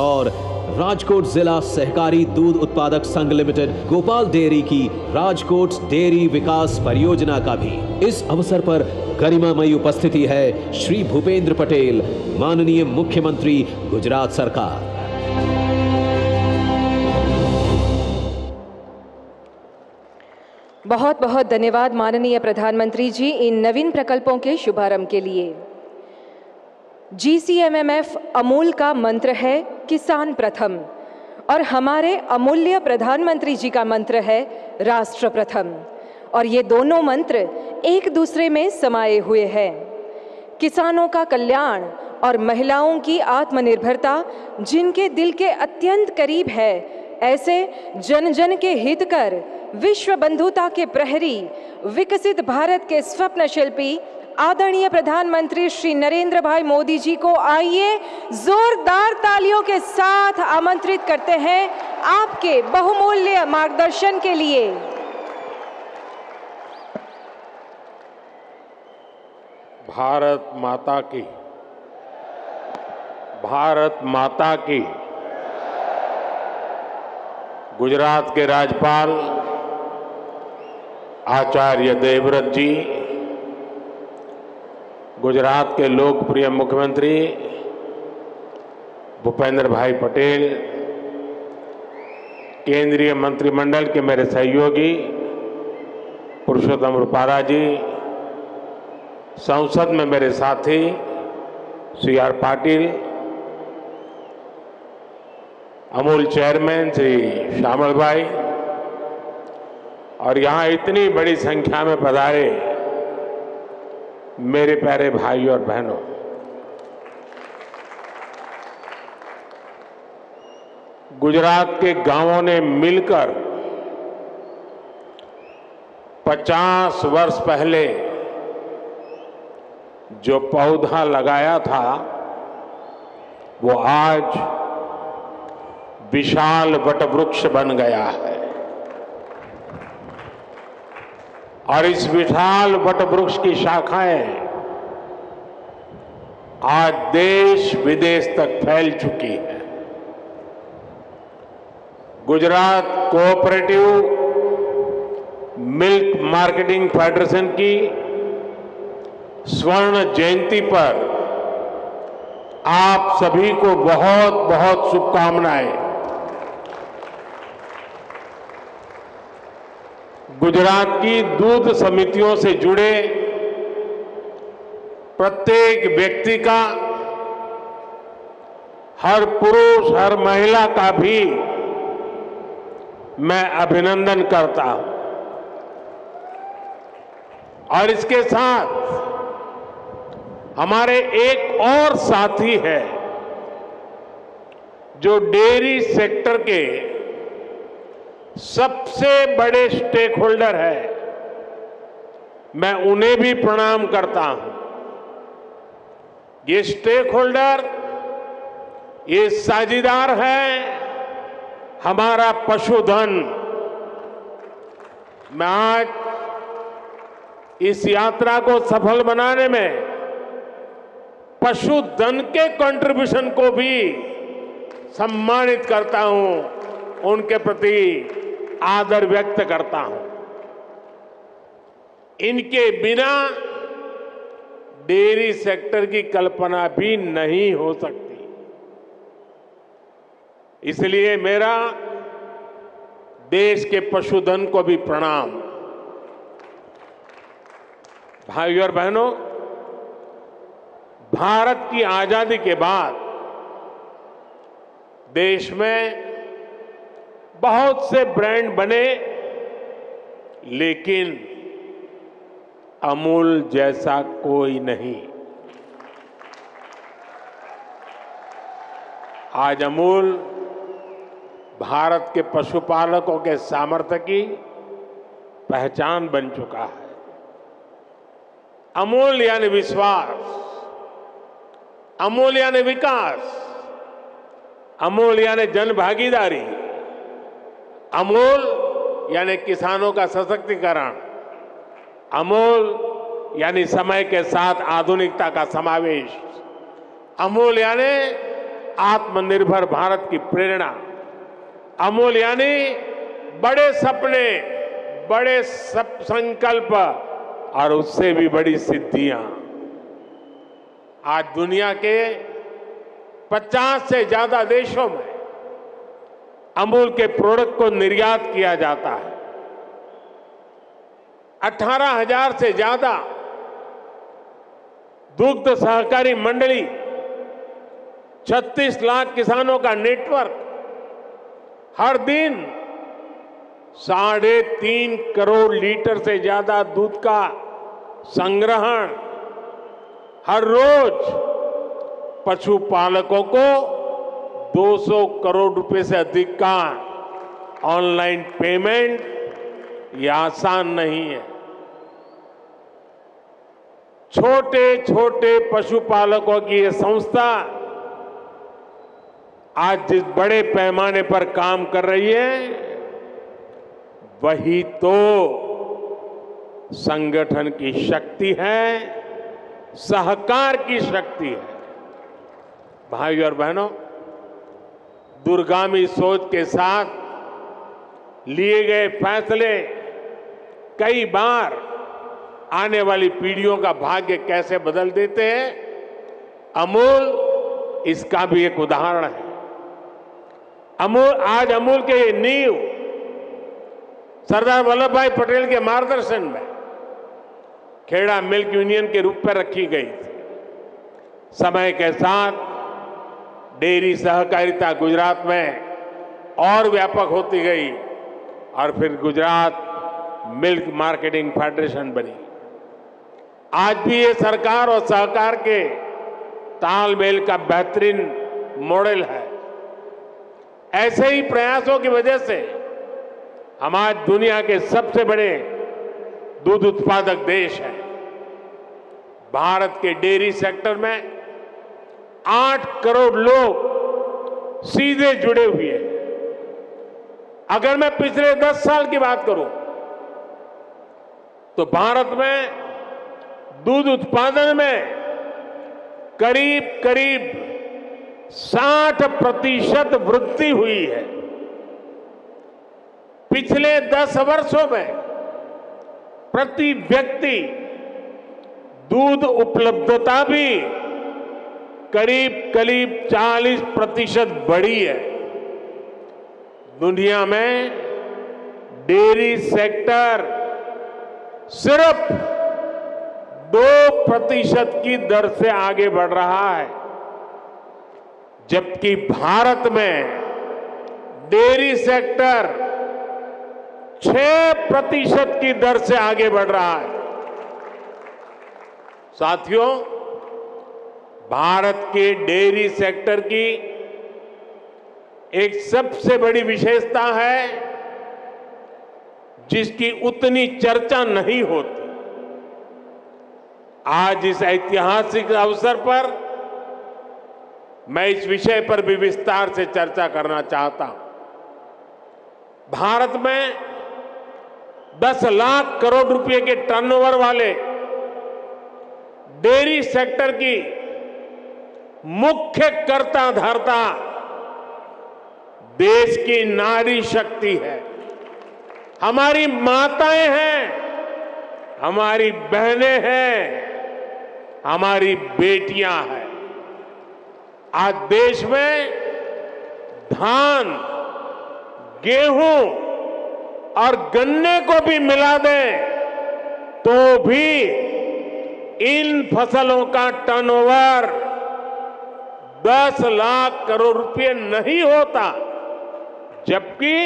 और राजकोट जिला सहकारी दूध उत्पादक संघ लिमिटेड गोपाल डेयरी की राजकोट डेयरी विकास परियोजना का भी। इस अवसर पर गरिमामयी उपस्थिति है श्री भूपेंद्र पटेल, माननीय मुख्यमंत्री गुजरात सरकार। बहुत बहुत धन्यवाद माननीय प्रधानमंत्री जी इन नवीन प्रकल्पों के शुभारंभ के लिए। GCMMF अमूल का मंत्र है किसान प्रथम और हमारे अमूल्य प्रधानमंत्री जी का मंत्र है राष्ट्र प्रथम, और ये दोनों मंत्र एक दूसरे में समाये हुए हैं। किसानों का कल्याण और महिलाओं की आत्मनिर्भरता जिनके दिल के अत्यंत करीब है, ऐसे जन जन के हित कर विश्व बंधुता के प्रहरी, विकसित भारत के स्वप्न शिल्पी आदरणीय प्रधानमंत्री श्री नरेंद्र भाई मोदी जी को आइए जोरदार तालियों के साथ आमंत्रित करते हैं आपके बहुमूल्य मार्गदर्शन के लिए। भारत माता की गुजरात के राज्यपाल आचार्य देवव्रत जी, गुजरात के लोकप्रिय मुख्यमंत्री भूपेंद्र भाई पटेल, केंद्रीय मंत्रिमंडल के मेरे सहयोगी पुरुषोत्तम रूपाला जी, संसद में मेरे साथी CR पाटिल, अमूल चेयरमैन श्री श्यामल भाई और यहाँ इतनी बड़ी संख्या में पधारे मेरे प्यारे भाई और बहनों, गुजरात के गांवों ने मिलकर 50 वर्ष पहले जो पौधा लगाया था वो आज विशाल वटवृक्ष बन गया है और इस विशाल वटवृक्ष की शाखाएं आज देश विदेश तक फैल चुकी है। Gujarat cooperative milk marketing federation की स्वर्ण जयंती पर आप सभी को बहुत बहुत शुभकामनाएं। गुजरात की दूध समितियों से जुड़े प्रत्येक व्यक्ति का, हर पुरुष हर महिला का भी मैं अभिनंदन करता हूं और इसके साथ हमारे एक और साथी है जो डेयरी सेक्टर के सबसे बड़े स्टेक होल्डर है, मैं उन्हें भी प्रणाम करता हूं। ये स्टेक होल्डर ये साझीदार है हमारा पशुधन। मैं आज इस यात्रा को सफल बनाने में पशुधन के कंट्रीब्यूशन को भी सम्मानित करता हूं, उनके प्रति आदर व्यक्त करता हूं। इनके बिना डेयरी सेक्टर की कल्पना भी नहीं हो सकती। इसलिए मेरा देश के पशुधन को भी प्रणाम। भाइयों और बहनों, भारत की आजादी के बाद देश में बहुत से ब्रांड बने, लेकिन अमूल जैसा कोई नहीं। आज अमूल भारत के पशुपालकों के सामर्थ्य की पहचान बन चुका है। अमूल यानी विश्वास, अमूल यानी विकास, अमूल यानी जन भागीदारी, अमूल यानी किसानों का सशक्तिकरण, अमूल यानी समय के साथ आधुनिकता का समावेश, अमूल यानी आत्मनिर्भर भारत की प्रेरणा, अमूल यानी बड़े सपने, बड़े संकल्प और उससे भी बड़ी सिद्धियां। आज दुनिया के 50 से ज्यादा देशों में अमूल के प्रोडक्ट को निर्यात किया जाता है। 18,000 से ज्यादा दुग्ध सहकारी मंडली, 36 लाख किसानों का नेटवर्क, हर दिन 3.5 करोड़ लीटर से ज्यादा दूध का संग्रहण, हर रोज पशुपालकों को 200 करोड़ रुपए से अधिक का ऑनलाइन पेमेंट, ये आसान नहीं है। छोटे छोटे पशुपालकों की ये संस्था आज जिस बड़े पैमाने पर काम कर रही है, वही तो संगठन की शक्ति है, सहकार की शक्ति है। भाइयों और बहनों, दूरगामी सोच के साथ लिए गए फैसले कई बार आने वाली पीढ़ियों का भाग्य कैसे बदल देते हैं, अमूल इसका भी एक उदाहरण है। आज अमूल के ये नींव सरदार वल्लभ भाई पटेल के मार्गदर्शन में खेड़ा मिल्क यूनियन के रूप में रखी गई थी। समय के साथ डेयरी सहकारिता गुजरात में और व्यापक होती गई और फिर गुजरात मिल्क मार्केटिंग फेडरेशन बनी। आज भी ये सरकार और सहकार के तालमेल का बेहतरीन मॉडल है। ऐसे ही प्रयासों की वजह से हम आज दुनिया के सबसे बड़े दूध उत्पादक देश हैं। भारत के डेयरी सेक्टर में 8 करोड़ लोग सीधे जुड़े हुए हैं। अगर मैं पिछले 10 साल की बात करूं तो भारत में दूध उत्पादन में करीब करीब 60% वृद्धि हुई है। पिछले 10 वर्षों में प्रति व्यक्ति दूध उपलब्धता भी करीब करीब 40% बढ़ी है। दुनिया में डेयरी सेक्टर सिर्फ 2% की दर से आगे बढ़ रहा है, जबकि भारत में डेयरी सेक्टर 6% की दर से आगे बढ़ रहा है। साथियों, भारत के डेयरी सेक्टर की एक सबसे बड़ी विशेषता है जिसकी उतनी चर्चा नहीं होती। आज इस ऐतिहासिक अवसर पर मैं इस विषय पर भी विस्तार से चर्चा करना चाहता हूं। भारत में 10 लाख करोड़ रुपए के टर्नओवर वाले डेयरी सेक्टर की मुख्य कर्ता धर्ता देश की नारी शक्ति है, हमारी माताएं हैं, हमारी बहनें हैं, हमारी बेटियां हैं। आज देश में धान, गेहूं और गन्ने को भी मिला दें तो भी इन फसलों का टर्नओवर 10 लाख करोड़ रुपए नहीं होता, जबकि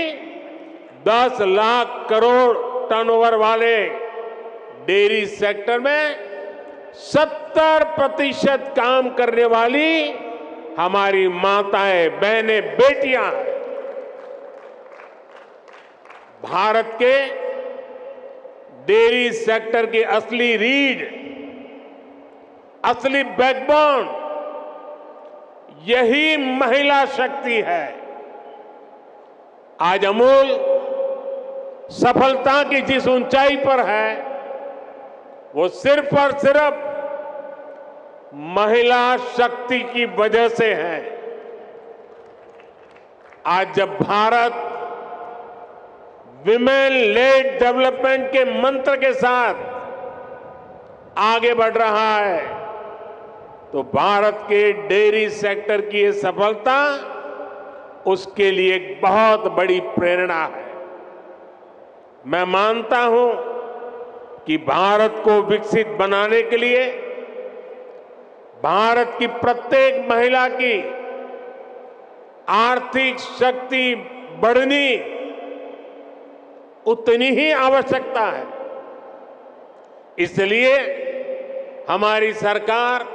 10 लाख करोड़ टर्नओवर वाले डेयरी सेक्टर में 70% काम करने वाली हमारी माताएं, बहनें, बेटियां हैं। भारत के डेयरी सेक्टर की असली रीढ़, असली बैकबोन यही महिला शक्ति है। आज अमूल सफलता की जिस ऊंचाई पर है वो सिर्फ और सिर्फ महिला शक्ति की वजह से है। आज जब भारत विमेन लेड डेवलपमेंट के मंत्र के साथ आगे बढ़ रहा है तो भारत के डेयरी सेक्टर की ये सफलता उसके लिए एक बहुत बड़ी प्रेरणा है। मैं मानता हूं कि भारत को विकसित बनाने के लिए भारत की प्रत्येक महिला की आर्थिक शक्ति बढ़नी उतनी ही आवश्यकता है। इसलिए हमारी सरकार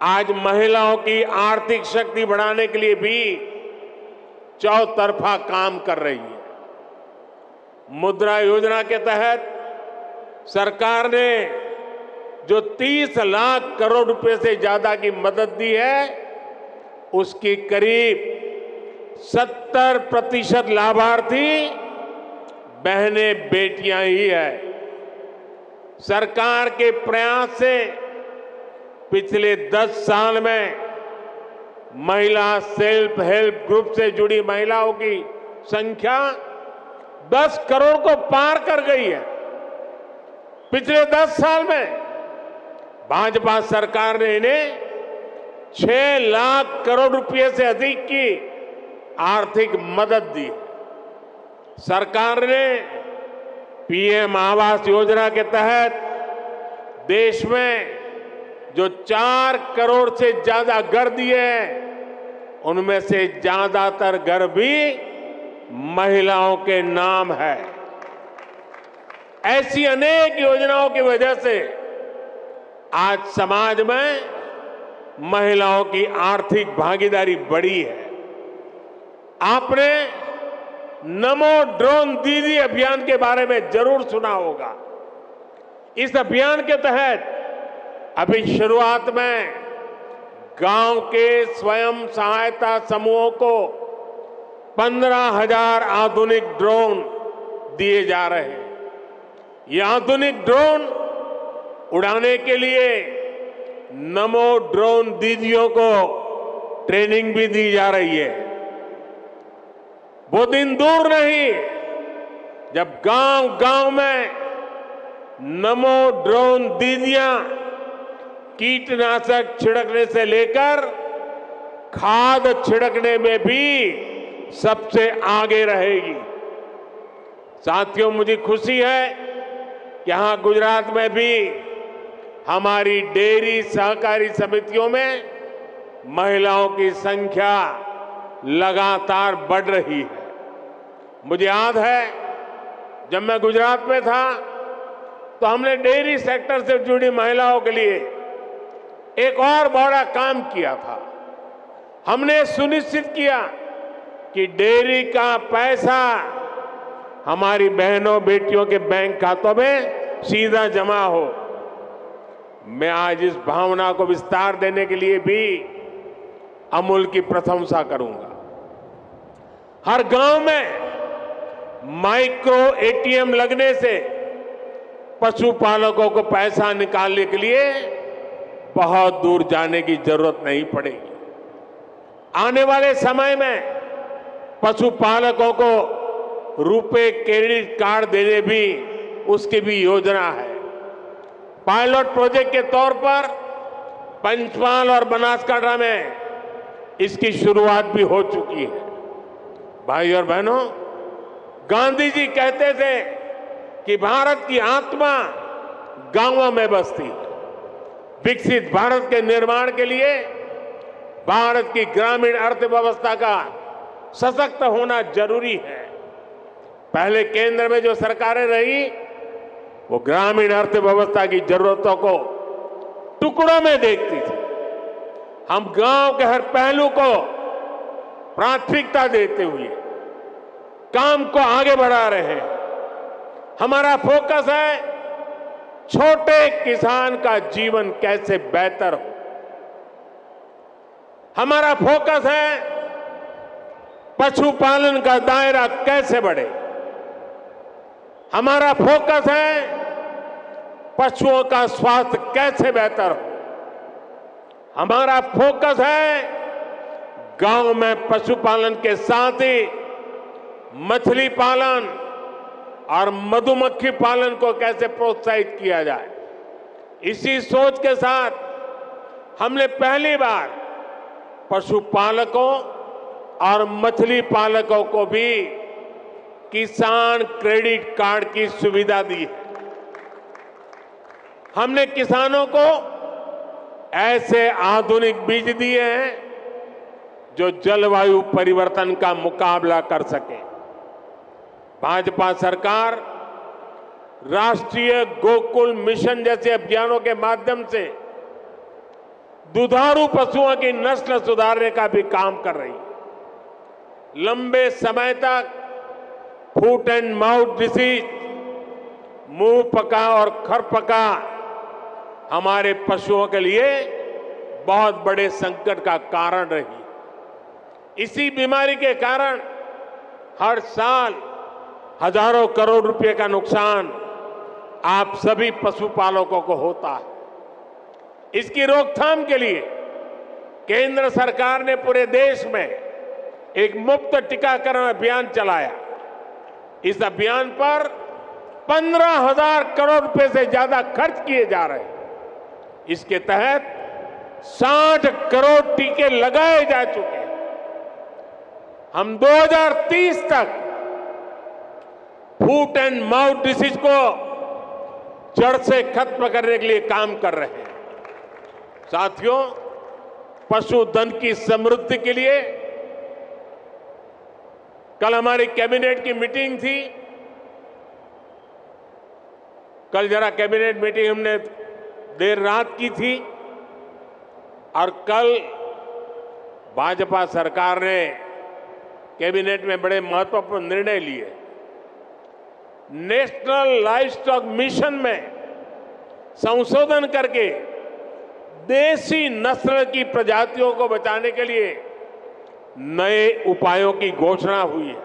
आज महिलाओं की आर्थिक शक्ति बढ़ाने के लिए भी चौतरफा काम कर रही है। मुद्रा योजना के तहत सरकार ने जो 30 लाख करोड़ रुपए से ज्यादा की मदद दी है उसकी करीब 70% लाभार्थी बहनें, बेटियां ही है। सरकार के प्रयास से पिछले 10 साल में महिला सेल्फ हेल्प ग्रुप से जुड़ी महिलाओं की संख्या 10 करोड़ को पार कर गई है। पिछले 10 साल में भाजपा सरकार ने इन्हें 6 लाख करोड़ रुपए से अधिक की आर्थिक मदद दी। सरकार ने पीएम आवास योजना के तहत देश में जो 4 करोड़ से ज्यादा घर दिए हैं उनमें से ज्यादातर घर भी महिलाओं के नाम है। ऐसी अनेक योजनाओं की वजह से आज समाज में महिलाओं की आर्थिक भागीदारी बढ़ी है। आपने नमो ड्रोन दीदी अभियान के बारे में जरूर सुना होगा। इस अभियान के तहत अभी शुरुआत में गांव के स्वयं सहायता समूहों को 15,000 आधुनिक ड्रोन दिए जा रहे हैं। ये आधुनिक ड्रोन उड़ाने के लिए नमो ड्रोन दीदियों को ट्रेनिंग भी दी जा रही है। वो दिन दूर नहीं जब गांव-गांव में नमो ड्रोन दीदियां कीटनाशक छिड़कने से लेकर खाद छिड़कने में भी सबसे आगे रहेगी। साथियों, मुझे खुशी है कि यहां गुजरात में भी हमारी डेयरी सहकारी समितियों में महिलाओं की संख्या लगातार बढ़ रही है। मुझे याद है जब मैं गुजरात में था तो हमने डेयरी सेक्टर से जुड़ी महिलाओं के लिए एक और बड़ा काम किया था। हमने सुनिश्चित किया कि डेयरी का पैसा हमारी बहनों बेटियों के बैंक खातों में सीधा जमा हो। मैं आज इस भावना को विस्तार देने के लिए भी अमूल की प्रशंसा करूंगा। हर गांव में माइक्रो एटीएम लगने से पशुपालकों को पैसा निकालने के लिए बहुत दूर जाने की जरूरत नहीं पड़ेगी। आने वाले समय में पशुपालकों को रुपए क्रेडिट कार्ड देने भी उसकी भी योजना है। पायलट प्रोजेक्ट के तौर पर पंचमहाल और बनासकांठा में इसकी शुरुआत भी हो चुकी है। भाई और बहनों, गांधी जी कहते थे कि भारत की आत्मा गांवों में बसती है। विकसित भारत के निर्माण के लिए भारत की ग्रामीण अर्थव्यवस्था का सशक्त होना जरूरी है। पहले केंद्र में जो सरकारें रही वो ग्रामीण अर्थव्यवस्था की जरूरतों को टुकड़ों में देखती थी। हम गांव के हर पहलू को प्राथमिकता देते हुए काम को आगे बढ़ा रहे हैं। हमारा फोकस है छोटे किसान का जीवन कैसे बेहतर हो। हमारा फोकस है पशुपालन का दायरा कैसे बढ़े। हमारा फोकस है पशुओं का स्वास्थ्य कैसे बेहतर हो। हमारा फोकस है गांव में पशुपालन के साथ ही मछली पालन और मधुमक्खी पालन को कैसे प्रोत्साहित किया जाए। इसी सोच के साथ हमने पहली बार पशुपालकों और मछली पालकों को भी किसान क्रेडिट कार्ड की सुविधा दी है। हमने किसानों को ऐसे आधुनिक बीज दिए हैं जो जलवायु परिवर्तन का मुकाबला कर सके। भाजपा सरकार राष्ट्रीय गोकुल मिशन जैसे अभियानों के माध्यम से दुधारू पशुओं की नस्ल सुधारने का भी काम कर रही है। लंबे समय तक फुट एंड माउथ डिसीज, मुंह पका और खर पका हमारे पशुओं के लिए बहुत बड़े संकट का कारण रही। इसी बीमारी के कारण हर साल हजारों करोड़ रुपए का नुकसान आप सभी पशुपालकों को होता है। इसकी रोकथाम के लिए केंद्र सरकार ने पूरे देश में एक मुफ्त टीकाकरण अभियान चलाया। इस अभियान पर 15,000 करोड़ रुपए से ज्यादा खर्च किए जा रहे हैं। इसके तहत 60 करोड़ टीके लगाए जा चुके हैं। हम 2030 तक फुट एंड माउथ डिसीज को जड़ से खत्म करने के लिए काम कर रहे हैं। साथियों, पशुधन की समृद्धि के लिए कल हमारी कैबिनेट की मीटिंग थी। कल जरा कैबिनेट मीटिंग हमने देर रात की थी और कल भाजपा सरकार ने कैबिनेट में बड़े महत्वपूर्ण निर्णय लिए। नेशनल लाइवस्टॉक मिशन में संशोधन करके देसी नस्ल की प्रजातियों को बचाने के लिए नए उपायों की घोषणा हुई है।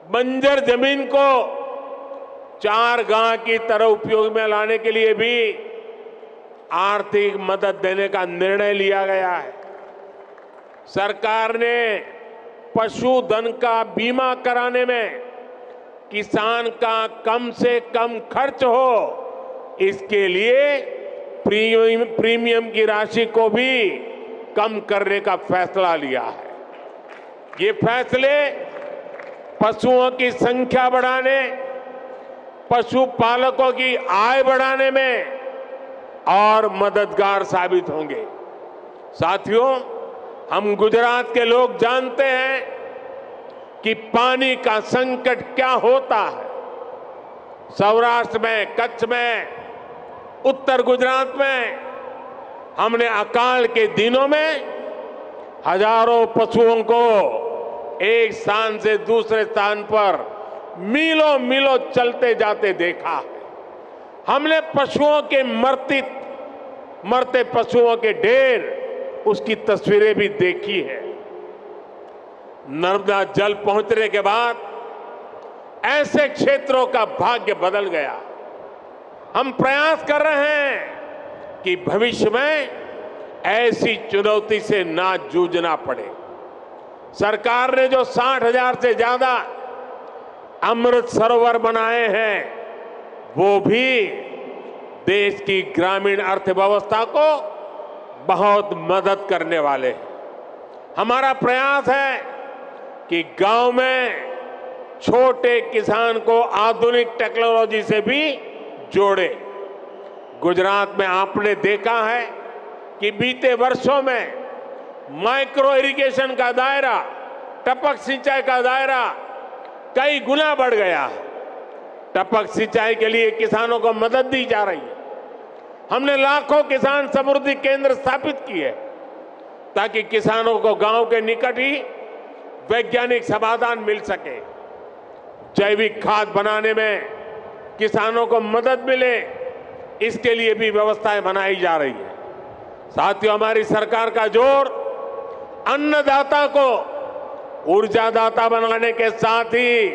बंजर जमीन को चारगांव की तरह उपयोग में लाने के लिए भी आर्थिक मदद देने का निर्णय लिया गया है। सरकार ने पशुधन का बीमा कराने में किसान का कम से कम खर्च हो, इसके लिए प्रीमियम की राशि को भी कम करने का फैसला लिया है। ये फैसले पशुओं की संख्या बढ़ाने, पशुपालकों की आय बढ़ाने में और मददगार साबित होंगे। साथियों, हम गुजरात के लोग जानते हैं कि पानी का संकट क्या होता है। सौराष्ट्र में, कच्छ में, उत्तर गुजरात में हमने अकाल के दिनों में हजारों पशुओं को एक स्थान से दूसरे स्थान पर मीलों मीलों चलते जाते देखा है। हमने पशुओं के मरते पशुओं के ढेर उसकी तस्वीरें भी देखी है। नर्मदा जल पहुंचने के बाद ऐसे क्षेत्रों का भाग्य बदल गया। हम प्रयास कर रहे हैं कि भविष्य में ऐसी चुनौती से ना जूझना पड़े। सरकार ने जो 60,000 से ज्यादा अमृत सरोवर बनाए हैं, वो भी देश की ग्रामीण अर्थव्यवस्था को बहुत मदद करने वाले हैं। हमारा प्रयास है कि गांव में छोटे किसान को आधुनिक टेक्नोलॉजी से भी जोड़े। गुजरात में आपने देखा है कि बीते वर्षों में माइक्रो इरिगेशन का दायरा, टपक सिंचाई का दायरा कई गुना बढ़ गया है। टपक सिंचाई के लिए किसानों को मदद दी जा रही है। हमने लाखों किसान समृद्धि केंद्र स्थापित किए ताकि किसानों को गांव के निकट ही वैज्ञानिक समाधान मिल सके। जैविक खाद बनाने में किसानों को मदद मिले, इसके लिए भी व्यवस्थाएं बनाई जा रही है। साथियों, हमारी सरकार का जोर अन्नदाता को ऊर्जादाता बनाने के साथ ही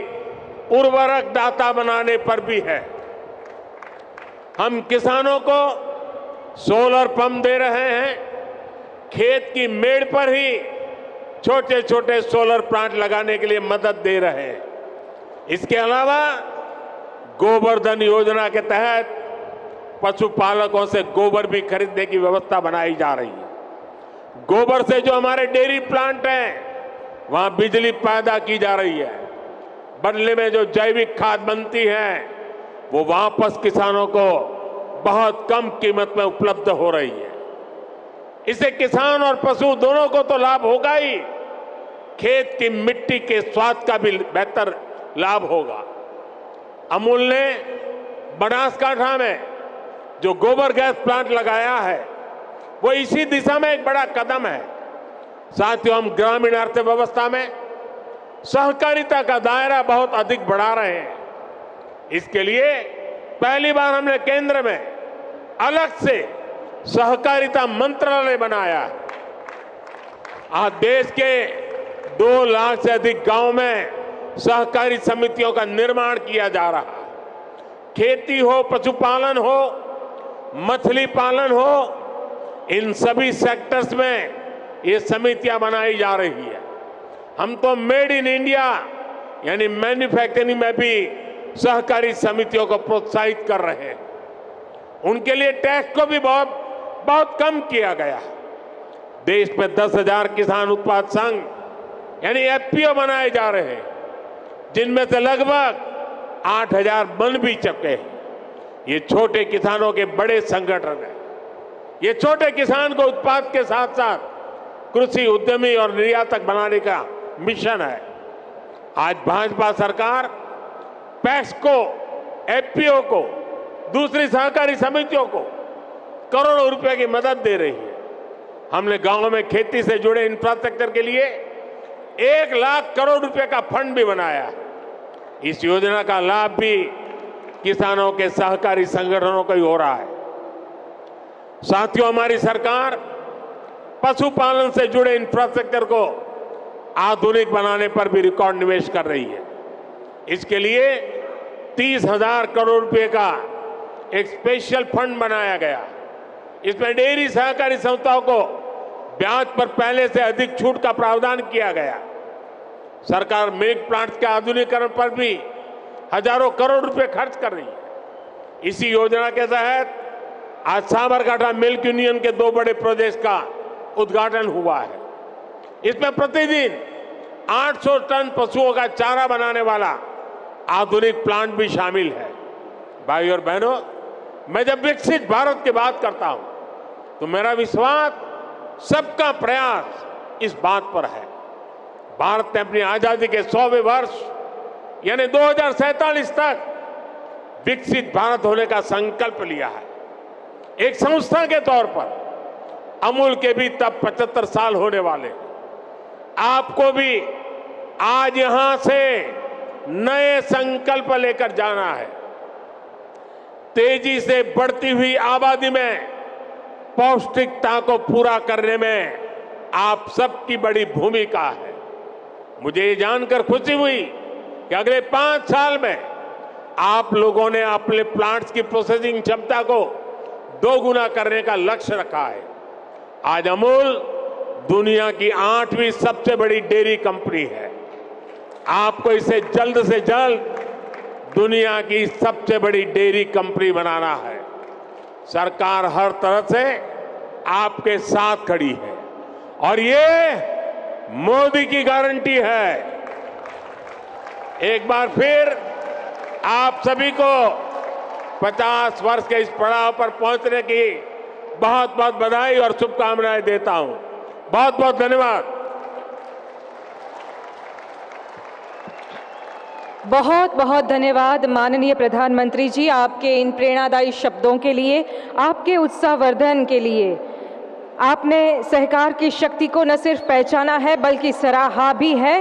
उर्वरक दाता बनाने पर भी है। हम किसानों को सोलर पंप दे रहे हैं। खेत की मेड़ पर ही छोटे छोटे सोलर प्लांट लगाने के लिए मदद दे रहे हैं। इसके अलावा गोवर्धन योजना के तहत पशुपालकों से गोबर भी खरीदने की व्यवस्था बनाई जा रही है। गोबर से जो हमारे डेयरी प्लांट हैं, वहां बिजली पैदा की जा रही है। बदले में जो जैविक खाद बनती है, वो वापस किसानों को बहुत कम कीमत में उपलब्ध हो रही है। इससे किसान और पशु दोनों को तो लाभ होगा ही, खेत की मिट्टी के स्वाद का भी बेहतर लाभ होगा। अमूल ने बनासकांठा में जो गोबर गैस प्लांट लगाया है, वो इसी दिशा में एक बड़ा कदम है। साथियों, हम ग्रामीण अर्थव्यवस्था में सहकारिता का दायरा बहुत अधिक बढ़ा रहे हैं। इसके लिए पहली बार हमने केंद्र में अलग से सहकारिता मंत्रालय बनाया है। आज देश के 2 लाख से अधिक गांव में सहकारी समितियों का निर्माण किया जा रहा है। खेती हो, पशुपालन हो, मछली पालन हो, इन सभी सेक्टर्स में ये समितियां बनाई जा रही है। हम तो मेड इन इंडिया यानी मैन्युफैक्चरिंग में भी सहकारी समितियों को प्रोत्साहित कर रहे हैं। उनके लिए टैक्स को भी बहुत कम किया गया है। देश में 10,000 किसान उत्पाद संघ यानी एफपीओ बनाए जा रहे हैं, जिनमें से लगभग 8,000 बन भी चुके हैं। ये छोटे किसानों के बड़े संगठन हैं। ये छोटे किसान को उत्पाद के साथ साथ कृषि उद्यमी और निर्यातक बनाने का मिशन है। आज भाजपा सरकार पैक्स को, एफपीओ को, दूसरी सहकारी समितियों को करोड़ों रुपए की मदद दे रही है। हमने गांव में खेती से जुड़े इंफ्रास्ट्रक्चर के लिए 1 लाख करोड़ रुपए का फंड भी बनाया। इस योजना का लाभ भी किसानों के सहकारी संगठनों को ही हो रहा है। साथियों, हमारी सरकार पशुपालन से जुड़े इंफ्रास्ट्रक्चर को आधुनिक बनाने पर भी रिकॉर्ड निवेश कर रही है। इसके लिए 30,000 करोड़ रुपए का एक स्पेशल फंड बनाया गया। इसमें डेयरी सहकारी संस्थाओं को ब्याज पर पहले से अधिक छूट का प्रावधान किया गया। सरकार मिल्क प्लांट्स के आधुनिकीकरण पर भी हजारों करोड़ रुपए खर्च कर रही है। इसी योजना के तहत आज साबरकांठा मिल्क यूनियन के 2 बड़े प्रोजेक्ट का उद्घाटन हुआ है। इसमें प्रतिदिन 800 टन पशुओं का चारा बनाने वाला आधुनिक प्लांट भी शामिल है। भाई और बहनों, मैं जब विकसित भारत की बात करता हूं तो मेरा विश्वास, सबका प्रयास इस बात पर है। भारत ने अपनी आजादी के 100वें वर्ष यानी 2047 तक विकसित भारत होने का संकल्प लिया है। एक संस्था के तौर पर अमूल के भी तब 75 साल होने वाले। आपको भी आज यहां से नए संकल्प लेकर जाना है। तेजी से बढ़ती हुई आबादी में पौष्टिकता को पूरा करने में आप सबकी बड़ी भूमिका है। मुझे ये जानकर खुशी हुई कि अगले 5 साल में आप लोगों ने अपने प्लांट्स की प्रोसेसिंग क्षमता को 2 गुना करने का लक्ष्य रखा है। आज अमूल दुनिया की 8वीं सबसे बड़ी डेयरी कंपनी है। आपको इसे जल्द से जल्द दुनिया की सबसे बड़ी डेयरी कंपनी बनाना है। सरकार हर तरह से आपके साथ खड़ी है और ये मोदी की गारंटी है। एक बार फिर आप सभी को 50 वर्ष के इस पड़ाव पर पहुंचने की बहुत बहुत बधाई और शुभकामनाएं देता हूं। बहुत बहुत धन्यवाद। बहुत बहुत धन्यवाद माननीय प्रधानमंत्री जी, आपके इन प्रेरणादायी शब्दों के लिए, आपके उत्साहवर्धन के लिए। आपने सहकार की शक्ति को न सिर्फ पहचाना है बल्कि सराहा भी है।